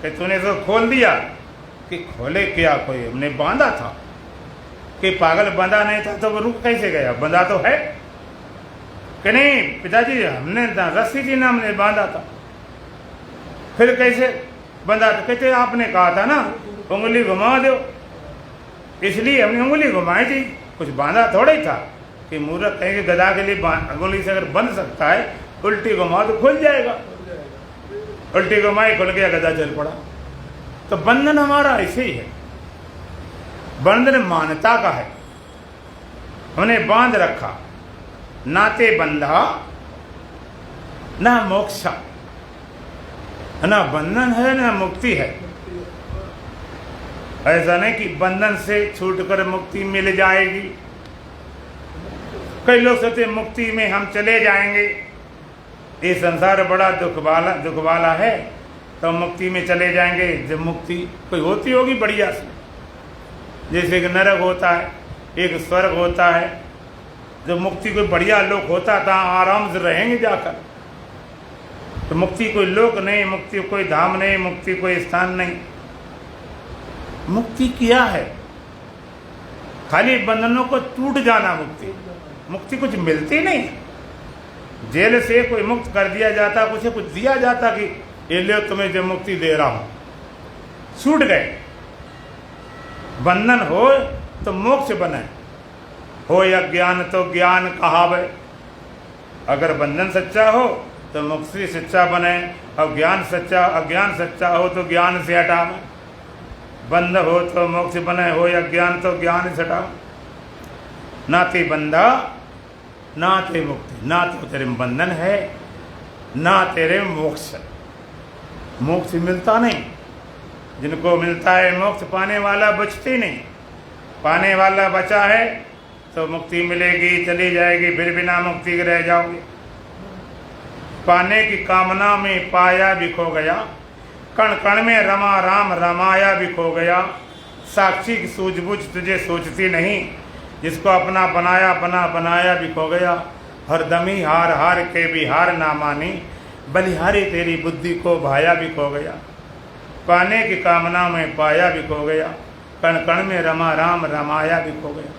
कि तूने तो खोल दिया। कि खोले क्या, कोई हमने बांधा था। कि पागल बंधा नहीं था तो वो रुक कैसे गया, बंधा तो है। कि नहीं पिताजी हमने रस्सी थी ना, हमने बांधा था। फिर कैसे बंधा था। कहते आपने कहा था ना उंगली घुमा दो, इसलिए हमने उंगली घुमाई थी, कुछ बांधा थोड़ा ही था। कि मूर्ख कहेंगे गधा के लिए उंगली से अगर बंध सकता है, उल्टी घुमा तो खुल जाएगा। उल्टी घुमाई, खुल गया, गधा चल पड़ा। तो बंधन हमारा ऐसे ही है, बंधन मान्यता का है, उन्हें बांध रखा, नाते बंधा ना मोक्ष, ना बंधन है ना मुक्ति है। ऐसा नहीं कि बंधन से छूटकर मुक्ति मिल जाएगी। कई लोग सोचते मुक्ति में हम चले जाएंगे, ये संसार बड़ा दुख वाला है, तो मुक्ति में चले जाएंगे। जब मुक्ति कोई होती होगी बढ़िया से, जैसे एक नरक होता है, एक स्वर्ग होता है, जब मुक्ति कोई बढ़िया लोक होता था, आराम से रहेंगे जाकर। तो मुक्ति कोई लोक नहीं, मुक्ति कोई धाम नहीं, मुक्ति कोई स्थान नहीं। मुक्ति क्या है? खाली बंधनों को टूट जाना मुक्ति। मुक्ति कुछ मिलती नहीं। जेल से कोई मुक्त कर दिया जाता, कुछ दिया जाता कि ये लो तुम्हें जो मुक्ति दे रहा हूं, छूट गए। बंधन हो तो मोक्ष बने, हो या ज्ञान तो ज्ञान कहावे। अगर बंधन सच्चा हो तो मुक्ति सच्चा बने, और अज्ञान सच्चा हो तो ज्ञान से हटावे। बंध हो तो मोक्ष बने, हो या ज्ञान तो ज्ञान से हटावे। ना ते बंधा ना ते मुक्ति, ना तो तेरे में बंधन है ना तेरे मोक्ष। मोक्ष मिलता नहीं। जिनको मिलता है मोक्ष, पाने वाला बचते नहीं। पाने वाला बचा है तो मुक्ति मिलेगी, चली जाएगी, फिर बिना मुक्ति के रह जाओगे। पाने की कामना में पाया भी खो गया, कण कण में रमा राम रमाया भी खो गया। साक्षी की सूझबूझ तुझे सोचती नहीं, जिसको अपना बनाया भी खो गया। हरदमी हार हार के भी हार ना मानी, बलिहारी तेरी बुद्धि को भाया भी खो गया। पाने की कामना में पाया भी खो गया, कण कण में रमा राम रमाया भी खो गया।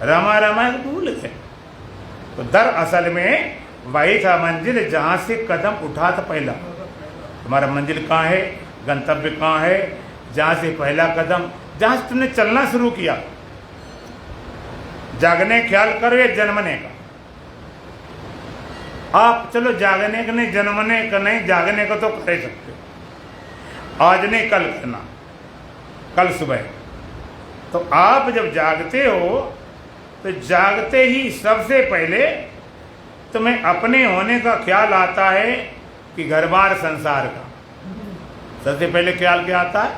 रमा रमाया भूल गए। तो दरअसल में वही था मंजिल जहां से कदम उठा था पहला। तुम्हारा मंजिल कहाँ है, गंतव्य कहाँ है? जहां से पहला कदम, जहां से तुमने चलना शुरू किया। जागने ख्याल करो या जन्मने का? आप चलो जागने का नहीं, जन्मने का नहीं, जागने का तो कर सकते हो। आज नहीं कल करना, कल सुबह। तो आप जब जागते हो तो जागते ही सबसे पहले तुम्हें अपने होने का ख्याल आता है कि घर बार संसार का। सबसे पहले ख्याल क्या आता है?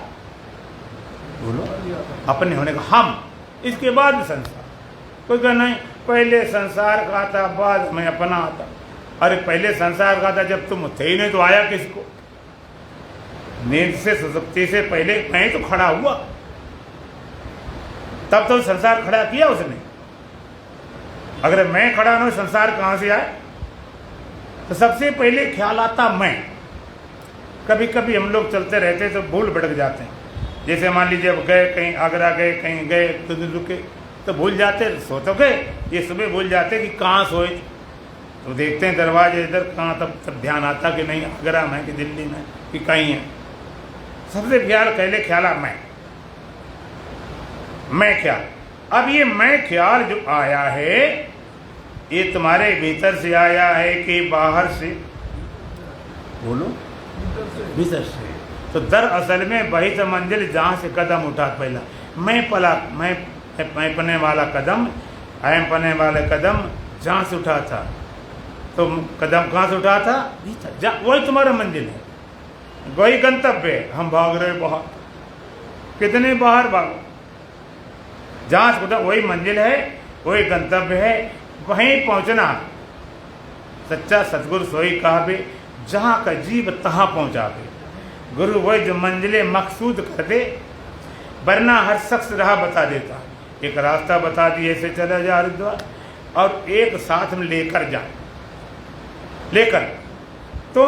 बोलो। अपने होने का, हम, इसके बाद संसार। कोई कहना नहीं पहले संसार का आता बाद में अपना आता। अरे पहले संसार का था जब तुम थे ही नहीं तो आया किसको? नींद से सुसुप्ति से पहले मैं तो खड़ा हुआ, तब तो संसार खड़ा किया उसने। अगर मैं खड़ा ना, संसार कहां से आए? तो सबसे पहले ख्याल आता मैं। कभी कभी हम लोग चलते रहते तो भूल भटक जाते हैं। जैसे मान लीजिए अब गए कहीं, आगरा गए, कहीं गए तो रुके तो भूल जाते, सो तो गए, ये सुबह भूल जाते कि कहाँ सोए। तो देखते हैं दरवाजे इधर, कहाँ, तब ध्यान आता कि नहीं आगरा में कि दिल्ली में कि कहीं है। सबसे पहले ख्याल मैं ख्याल। अब ये मैं ख्याल जो आया है, ये तुम्हारे भीतर से आया है कि बाहर से? बोलो, भीतर से। तो दरअसल में वही तो मंजिल जहाँ से कदम उठा पहला। मैं पने वाला कदम, अहम पने वाले कदम जहाँ से उठा था। तो कदम कहाँ से उठा था? भीतर। वही तुम्हारा मंजिल है, वही गंतव्य है। हम भाग रहे बाहर, कितने बाहर भागो, जहाँ से कदम वही मंजिल है, वही गंतव्य है, वहीं पहुँचना। सच्चा सतगुरु सोई कहावे, जहाँ का जीव तहाँ पहुँचावे। गुरु वही जो मंजिले मकसूद कर दे, वरना हर शख्स राह बता देता। एक रास्ता बता दिए, ऐसे चला जा हरिद्वार, और एक साथ में लेकर जा, लेकर। तो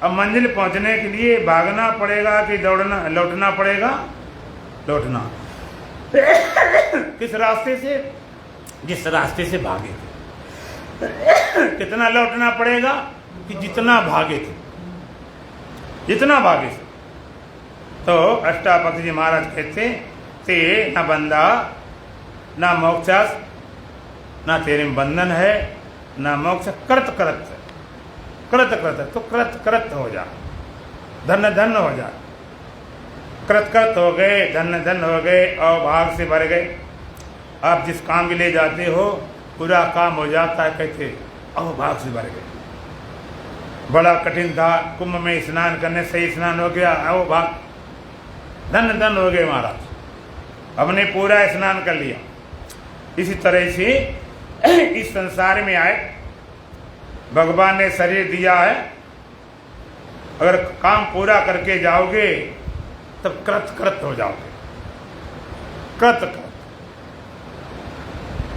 अब मंजिल पहुंचने के लिए भागना पड़ेगा कि लौटना पड़ेगा? लौटना। किस रास्ते से? जिस रास्ते से भागे थे। कितना लौटना पड़ेगा? कि जितना भागे थे, जितना भागे थे। तो अष्टापक्ष जी महाराज कहते ते न बंधा न मोक्षास, ना तेरे में बंधन है ना मोक्ष। कृत कृत तो कृत कृत हो जा, धन्य धन्य हो जा। कृत कृत हो गए, धन्य धन्य हो गए, और भाग से भर गए। आप जिस काम के लिए जाते हो पूरा काम हो जाता है, कहते और भाग से भर गए। बड़ा कठिन था, कुंभ में स्नान करने से स्नान हो गया, आओ भाग, धन धन हो गए महाराज, हमने पूरा स्नान कर लिया। इसी तरह से इस संसार में आए, भगवान ने शरीर दिया है, अगर काम पूरा करके जाओगे तब कृत कृत हो जाओगे, कृत कृत।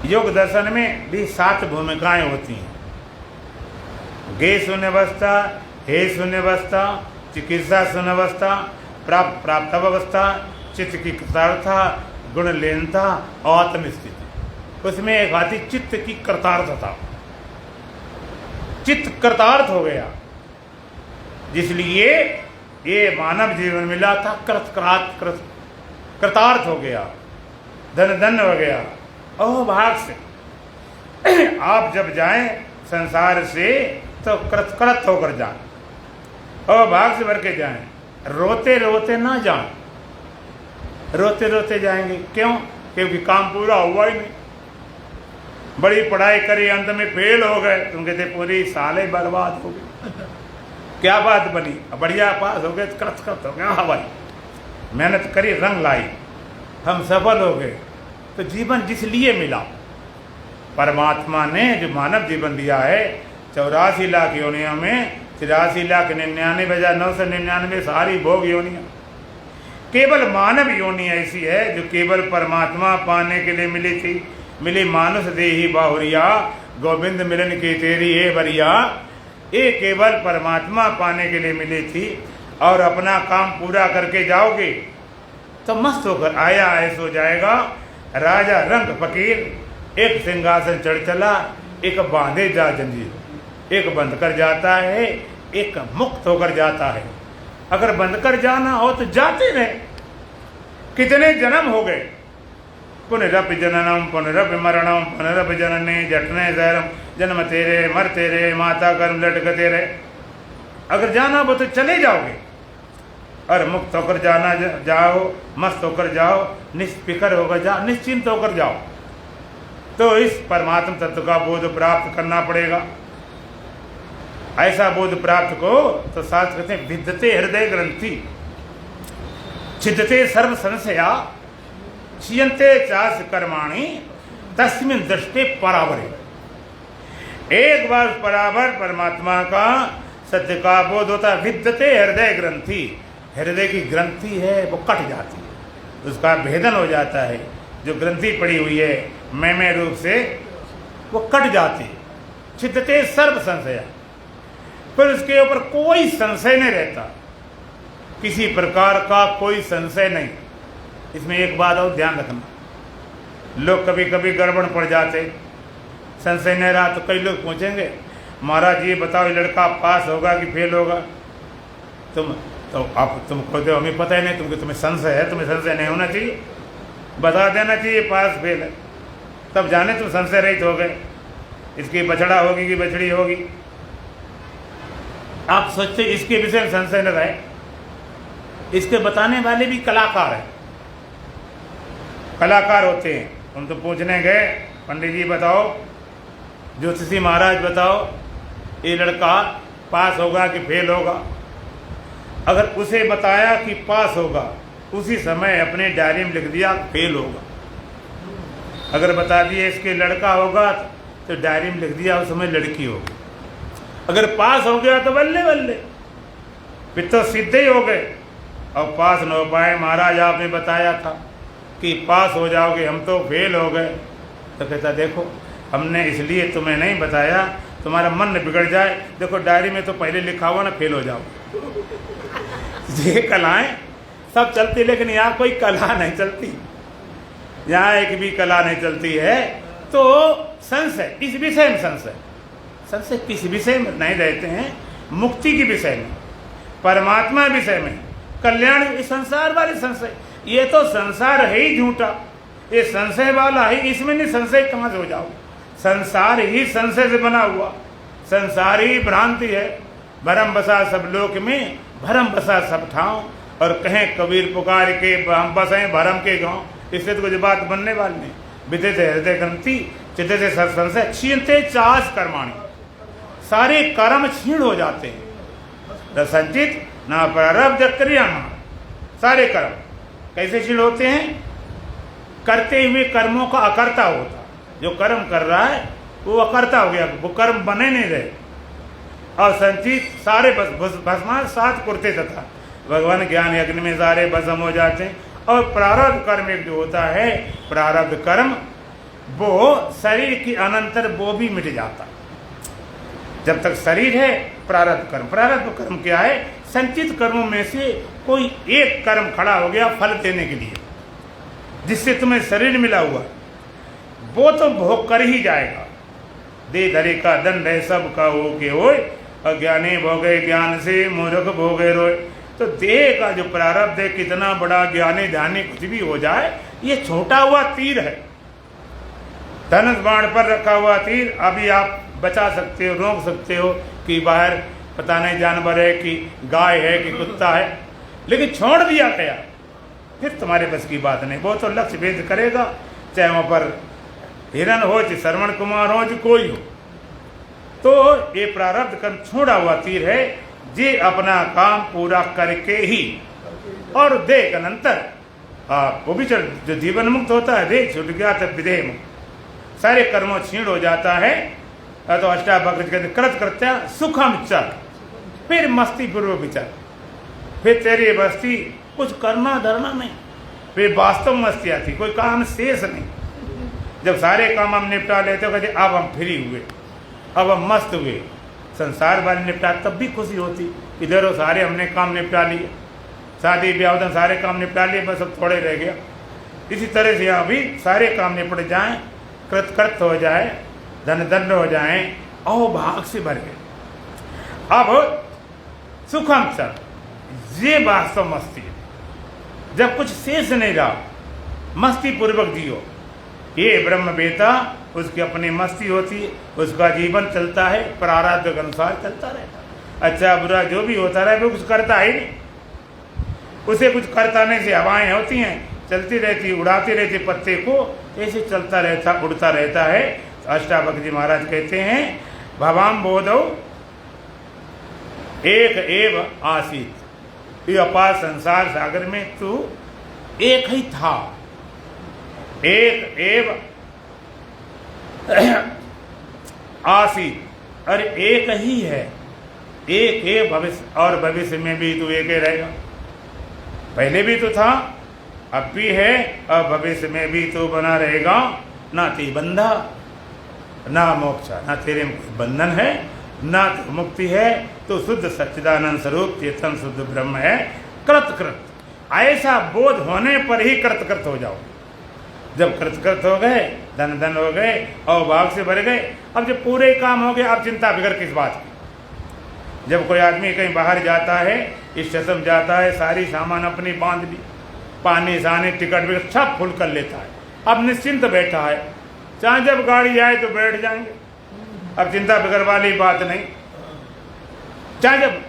योग दर्शन में भी 7 भूमिकाएं होती हैं, गे शून्यवस्था, हे शून्यवस्था, चिकित्सा शून्यवस्था, प्राप्तावस्था, चित्त की कृतार्थता, गुण लीनता, आत्मस्थिति। उसमें एक आती चित्त की कृतार्थता, चित्त कृतार्थ हो गया, जिसलिए ये मानव जीवन मिला था, कृतार्थ हो गया, धन धन हो गया। ओह भाग से आप जब जाएं संसार से तो कृत होकर जाएं, ओह भाग से भर के जाएं, रोते रोते ना जाएं, रोते रोते जाएंगे। क्यों? क्योंकि काम पूरा हुआ ही नहीं। बड़ी पढ़ाई करी, अंत में फेल हो गए, तुम कहते पूरी साल ही बर्बाद हो गई, क्या बात बनी, बढ़िया पास हो गए, कृत हो गया। हाँ भाई, मेहनत करी, रंग लाई, हम सफल हो गए। तो जीवन जिस लिए मिला, परमात्मा ने जो मानव जीवन दिया है, 84 लाख योनियों में 83,99,999 सारी भोग योनियां, केवल मानव योनि ऐसी है जो केवल परमात्मा पाने के लिए मिली थी। मिली मानुष देही बाहुरिया, गोविंद मिलन की तेरी ये बरिया, ये केवल परमात्मा पाने के लिए मिली थी। और अपना काम पूरा करके जाओगे तो मस्त होकर आया ऐसा हो जाएगा। राजा रंग फकीर, एक सिंहासन चढ़ चला, एक बांधे जा जंजीर, एक बंद कर जाता है, एक मुक्त होकर जाता है। अगर बंद कर जाना हो तो जाते रहे। कितने जन्म हो गए, पुनरपि जननम पुनरपि मरणम पुनरपि जनने जटने जहरम, जन्म तेरे मर तेरे माता कर्म लटकते रहे। अगर जाना हो तो चले जाओगे, और मुक्त होकर जाना जाओ, मस्त होकर जाओ, निष्फिकर होकर जाओ, निश्चिंत होकर जाओ। तो इस परमात्मा तत्व का बोध प्राप्त करना पड़ेगा। ऐसा बोध प्राप्त को तो शास्त्र कहते हैं, विद्यते हृदय ग्रंथि, छिद्यते सर्व संशया, क्षीयन्ते चास कर्माणि, तस्मिन् दृष्टे परावरे। एक बार परावर परमात्मा का सत्य का बोध होता है। विद्यते हृदय ग्रंथि, हृदय की ग्रंथि है वो कट जाती है, उसका भेदन हो जाता है। जो ग्रंथि पड़ी हुई है मैं रूप से, वो कट जाती है। छिद्यते सर्व संशया, फिर उसके ऊपर कोई संशय नहीं रहता, किसी प्रकार का कोई संशय नहीं। इसमें एक बात और ध्यान रखना, लोग कभी कभी गड़बड़ पड़ जाते, संशय नहीं रहा तो कई लोग पूछेंगे, महाराज ये बताओ ये लड़का पास होगा कि फेल होगा? तुम खुद हमें पता ही नहीं, तुम्हें संशय है, तुम्हें संशय नहीं होना चाहिए, बता देना चाहिए पास फेल है, तब जाने तुम संशय रहित हो गए। इसकी बछड़ा होगी कि बछड़ी होगी, आप सोचते इसके विषय में संशय न रहे। इसके बताने वाले भी कलाकार हैं, कलाकार होते हैं। हम तो पूछने गए, पंडित जी बताओ, ज्योतिषी महाराज बताओ ये लड़का पास होगा कि फेल होगा? अगर उसे बताया कि पास होगा, उसी समय अपने डायरी में लिख दिया फेल होगा। अगर बता दिए इसके लड़का होगा तो डायरी में लिख दिया उस समय लड़की होगी। अगर पास हो गया तो बल्ले बल्ले, फिर तो सीधे ही हो गए। और पास न हो पाए, महाराज आपने बताया था कि पास हो जाओगे, हम तो फेल हो गए। तो कहता देखो हमने इसलिए तुम्हें नहीं बताया, तुम्हारा मन न बिगड़ जाए। देखो डायरी में तो पहले लिखा हुआ ना फेल हो जाओ। ये कलाएं सब चलती, लेकिन यहाँ कोई कला नहीं चलती, यहाँ एक भी कला नहीं चलती है। तो संशय, इस विषय में संशय किस विषय में नहीं रहते हैं? मुक्ति के विषय में, परमात्मा विषय में, कल्याण, इस संसार वाले संशय। ये तो संसार है ही झूठा, ये संशय वाला है, इसमें नहीं संशय कहाँ से हो जाओ? संसार ही संशय से बना हुआ, संसार ही भ्रांति है। भरम बसा सब लोक में, भरम बसा सब ठाव, और कहें कबीर पुकार के हम बसे भरम के गांव। इससे तो कुछ बात बनने वाली नहीं। विदिते हृदय ग्रंथि, चित्ते से संशय, क्षीणते चास कर्माणि, सारे कर्म क्षीण हो जाते हैं। न संचित न प्रारब्ध क्रियामान। सारे कर्म कैसे क्षीण होते हैं? करते हुए कर्मों का अकर्ता होता। जो कर्म कर रहा है वो अकर्ता हो गया, वो कर्म बने नहीं रहे। और संचित सारे भस्मान सात कुर्ते तथा भगवान ज्ञान यज्ञ में सारे भस्म हो जाते हैं। और प्रारब्ध कर्म एक जो होता है, प्रारब्ध कर्म, वो शरीर की अनंतर वो भी मिट जाता। जब तक शरीर है प्रारब्ध कर्म क्या है? संचित कर्मों में से कोई एक कर्म खड़ा हो गया फल देने के लिए, जिससे तुम्हें शरीर मिला हुआ, वो तो भोग कर ही जाएगा। दे धरे का दंड है सब का हो के होय, अज्ञानी भोगे ज्ञान से मूर्ख भोगे रोय। तो देह का जो प्रारब्ध है, कितना बड़ा ज्ञानी ध्यानी कुछ भी हो जाए, ये छोटा हुआ तीर है, धनुष बाण पर रखा हुआ तीर। अभी आप बचा सकते हो, रोक सकते हो कि बाहर पता नहीं जानवर है कि गाय है कि कुत्ता है, लेकिन छोड़ दिया गया फिर तुम्हारे बस की बात नहीं। वो तो लक्ष्य भेद करेगा, चाहे वहाँ पर हिरण हो, चाहे श्रवण कुमार हो, चाहे कोई हो। तो ये प्रारब्ध कर्म छोड़ा हुआ तीर है, जे अपना काम पूरा करके ही और देह अनंतर वो भी जो जीवन मुक्त होता है, देह छूट गया तब विदेह मुक्त, सारे कर्मों क्षीण हो जाता है। तो अष्टावक्र कहते कृत कृत्या सुखम चल, फिर मस्ती पूर्वक विचार, फिर तेरी मस्ती कुछ करना धरना नहीं, फिर वास्तव मस्ती आती, कोई काम शेष नहीं। जब सारे काम हम निपटा लेते हो, कहते अब हम फ्री हुए, अब हम मस्त हुए, संसार वाले निपटा, तब भी खुशी होती। इधर सारे हमने काम निपटा लिए, शादी ब्याह सारे काम निपटा लिए, बस अब थोड़े रह गया। इसी तरह से यहाँ भी सारे काम निपट जाएं, कृतकृत हो जाए, धन दंड हो जाए, और भाग से भर गए। अब सुखम चल, ये वास्तव मस्ती है। जब कुछ शेष नहीं रहा, मस्ती पूर्वक जियो। ये ब्रह्म बेटा, उसकी अपनी मस्ती होती है, उसका जीवन चलता है, प्रारब्ध के अनुसार चलता रहता। अच्छा बुरा जो भी होता रहे, वो कुछ करता ही नहीं, उसे कुछ करताने से हवाएं होती हैं, चलती रहती, उड़ाती रहती पत्ते को, ऐसे चलता रहता, उड़ता रहता है। अष्टावक्र जी महाराज कहते हैं, भवाम बोधो एक एव आसीत। ये अपार संसार सागर में तू एक ही था, एक एव आसीत, और एक ही है, एक है भविष्य, और भविष्य में भी तू एक ही रहेगा। पहले भी तो था, अब भी है, और भविष्य में भी तू बना रहेगा। ना ती बंधा ना मोक्षा, ना तेरे में कोई बंधन है, ना तो मुक्ति है, तो शुद्ध सच्चिदानंद स्वरूप चेतन शुद्ध ब्रह्म है। कृतकृत, ऐसा बोध होने पर ही कृतकृत हो जाओ। जब कृतकृत हो गए, धन धन हो गए और भाग से भर गए, अब जब पूरे काम हो गए, अब चिंता फिक्र किस बात की। जब कोई आदमी कहीं बाहर जाता है, स्टेशन जाता है, सारी सामान अपनी बांध ली, पानी सानी टिकट विकट सब फुल कर लेता है, अब निश्चिंत बैठा है, चाहे जब गाड़ी आए तो बैठ जाएंगे, अब चिंता फिक्र वाली बात नहीं। चाहे जब,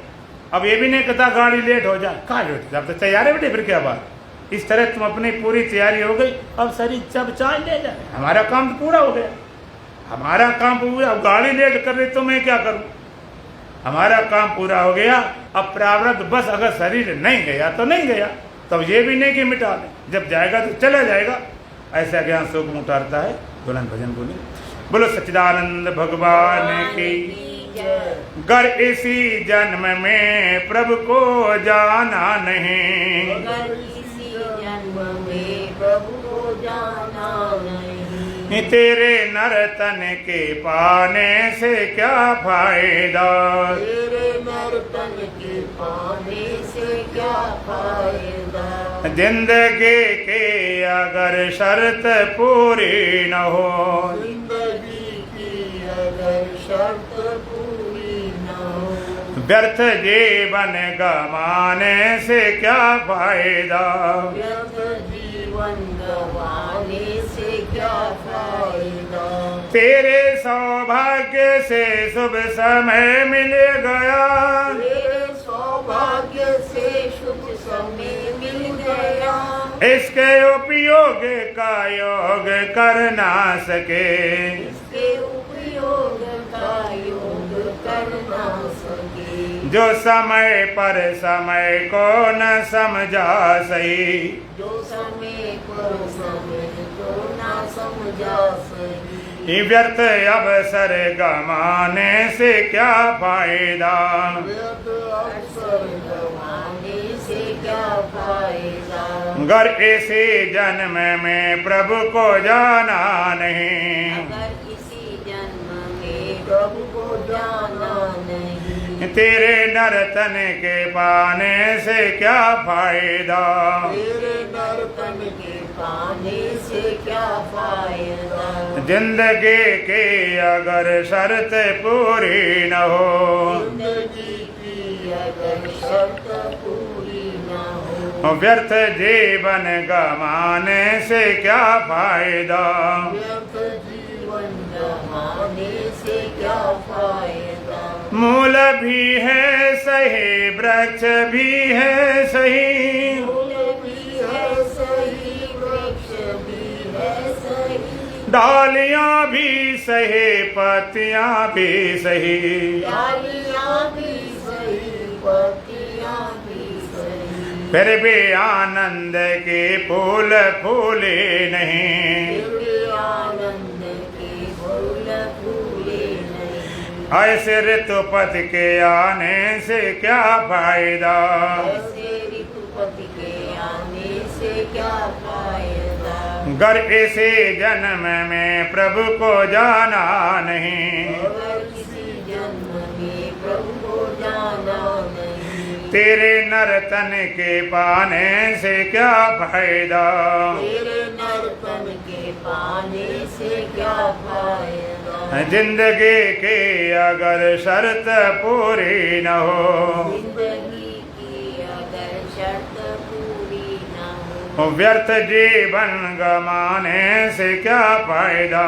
अब ये भी नहीं कहता गाड़ी लेट हो जाए, कहाँ लेट, जब तो तैयार है बेटे, फिर क्या बात। इस तरह तुम अपनी पूरी तैयारी हो गई, अब शरीर जब चाहे ले जाए, हमारा काम तो पूरा हो गया, हमारा काम पूरा। अब गाड़ी लेट कर रही तो मैं क्या करूं, हमारा काम पूरा हो गया। अब प्रारब्ध बस, अगर शरीर नहीं गया तो नहीं गया, तब ये भी नहीं कि मिटा दे, जब जाएगा तो चला जाएगा। ऐसा ज्ञान शोक उतारता है। दुल्हन भजन बोले, बोलो सच्चिदानंद भगवान की। गर इसी जन्म में प्रभु को जाना नहीं, तेरे नर्तन के पाने से क्या फायदा, तेरे नर्तन के पाने से क्या फायदा। जिंदगी के अगर शर्त पूरी न हो, जिंदगी की अगर शर्त पूरी न हो, व्यर्थ जीवन गंवाने से क्या फायदा, व्यर्थ जीवन गंवाने से क्या फायदा। तेरे सौभाग्य से शुभ समय मिल गया, तेरे सौभाग्य से शुभ समय मिल गया। इसके उपयोग का योग कर ना सके, इसके उपयोग का योग कर ना सके। जो समय पर समय को न समझा सही, जो समय पर समय को ना समझा सही, व्यर्थ अवसर गमाने से क्या फायदा, व्यर्थ अवसर गंवाने से क्या फायदा। अगर इसी जन्म में प्रभु को जाना नहीं, अगर इसी जन्म में प्रभु को जाना नहीं, तेरे नर्तन के पाने से क्या फायदा, तेरे नर्तन के पाने से क्या फायदा। जिंदगी की अगर शर्त पूरी न हो, जिंदगी की अगर शर्त पूरी ना हो, व्यर्थ जीवन गमाने से क्या फायदा, व्यर्थ जीवन गंवाने से क्या फायदा। मूल भी है सही, वृक्ष भी है सही, फूल भी है सही, वृक्ष भी है सही, डालियां भी सही, पत्तियां भी सही, डालियां भी सही, पत्तियां भी सही, फिर भी आनंद के फूल फूले नहीं, फिर भी आनंद के फूल फूले नहीं। ऐसे ऋतुपति के आने से क्या फायदा, ऐसे ऋतुपति के आने से क्या फायदा। गर इसी जन्म में प्रभु को जाना नहीं, अगर किसी जन्म में प्रभु को जाना नहीं, तेरे नर्तन के पाने से क्या फायदा, तेरे नर्तन के पाने से क्या फायदा। जिंदगी की अगर शर्त पूरी न हो, जिंदगी की अगर शर्त पूरी ना हो, व्यर्थ जीवन गमाने से क्या फायदा,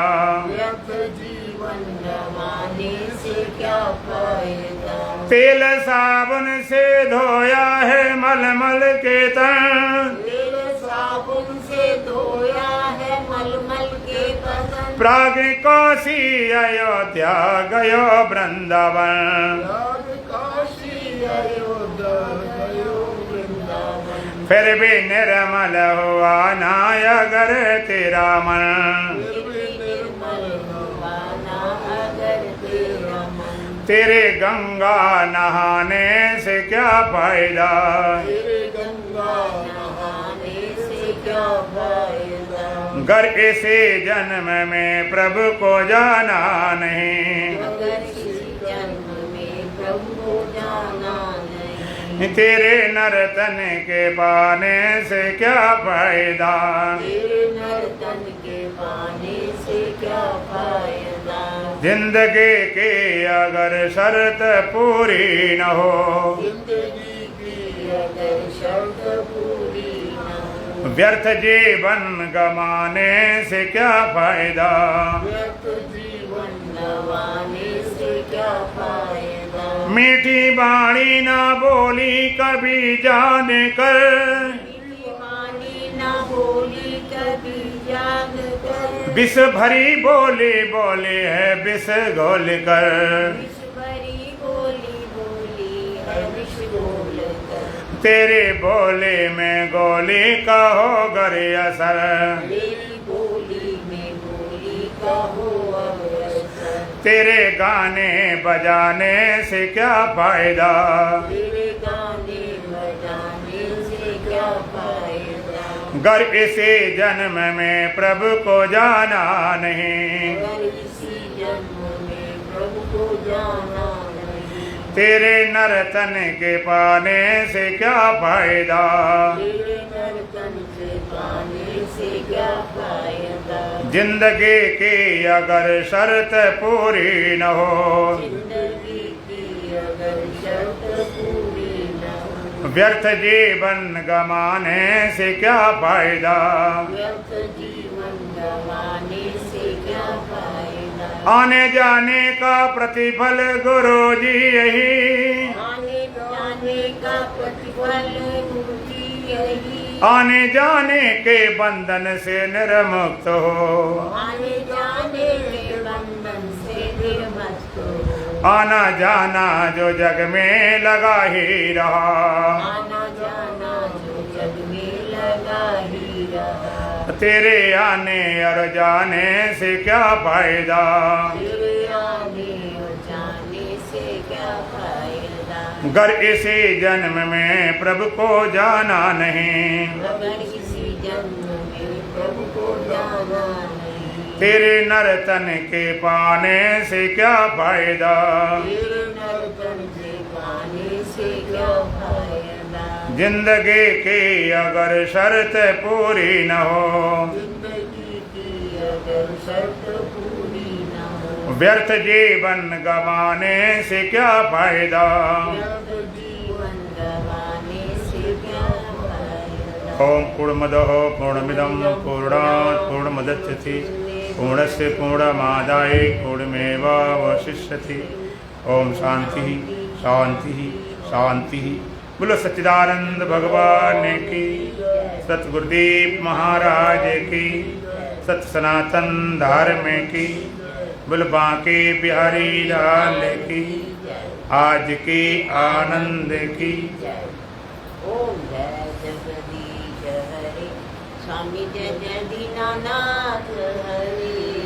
व्यर्थ जीवन गंवाने से क्या फायदा। तेल साबुन से धोया है मलमल के तन, तेल साबुन से धोया है मलमल के बदन, प्राग काशी अयोध्या गयो वृंदावन, याद काशी अयोध्या गयो वृंदावन, फिर भी निर्मल हुआ ना अगर तेरा मन, फिर भी निर्मल हुआ ना अगर तेरा मन। तेरे गंगा नहाने से क्या फायदा, तेरे गंगा नहाने से क्या फायदा। गर इसी जन्म में प्रभु को जाना नहीं, अगर किसी जन्म में प्रभु को जाना नहीं, तेरे नर्तन के पाने से क्या फायदा, तेरे नर्तन के पाने से क्या फायदा। जिंदगी की अगर शर्त पूरी न हो, जिंदगी की अगर शर्त पूरी ना हो, व्यर्थ जीवन गमाने से क्या फायदा, व्यर्थ जीवन गंवाने से क्या फायदा। मीठी बाणी ना बोली कभी जान कर, मीठी वाणी ना बोली कभी जाग कर, विष भरी बोली बोली है विष घोल कर, विष भरी बोली बोली है विष बोल कर, तेरे बोले में गोली का हो गर असर, तेरी बोली में बोली का हो अवसर। तेरे गाने बजाने से क्या फायदा, तेरे गाने बजाने से क्या फायदा। गर इसी जन्म में प्रभु को जाना नहीं, अगर इसी जन्म में प्रभु को जाना नहीं, तेरे नर्तन के पाने से क्या फायदा, तेरे नर्तन के पाने से क्या फायदा। जिंदगी की अगर शर्त पूरी न हो, जिंदगी की अगर शर्त पूरी न हो, व्यर्थ जीवन गमाने से क्या फायदा, व्यर्थ जीवन गंवाने से क्या फायदा। आने जाने का प्रतिफल गुरु जी यही, आने जाने का प्रतिफल मुक्ति यही, आने जाने के बंधन से निर्मुक्त हो, आने जाने के बंधन से निर्मुक्त हो, आना जाना जो जग में लगा ही रहा, आना जाना जो जग में लगा ही रहा। तेरे आने और जाने से क्या फायदा, तेरे आने और जाने से क्या फायदा। गर इसी जन्म में प्रभु को जाना नहीं, अगर इसी जन्म में प्रभु को जाना नहीं। तेरे नर्तन के पाने से क्या फायदा, तेरे नर्तन के पाने से क्या फायदा। जिंदगी की अगर शर्त पूरी न हो, जिंदगी की अगर शर्त पूरी न हो। व्यर्थ जीवन गंवाने से क्या फायदा। व्यर्थ जीवन गंवाने से क्या फायदा। ओम पूर्णमदः पूर्णमिदं पूर्णात् पूर्णमुदच्यते पूर्णस्य पूर्णमादाय पूर्णमेवावशिष्यते। ओम शांति शांति शांति। बोलो सच्चिदानंद भगवान की, सतगुरुदेव महाराज की, सत सनातन धर्म की, बोलो बांके बिहारी लाल की, आज की आनंद की। ओम जय जगदीश हरे, स्वामी जय जय दीनानाथ हरे।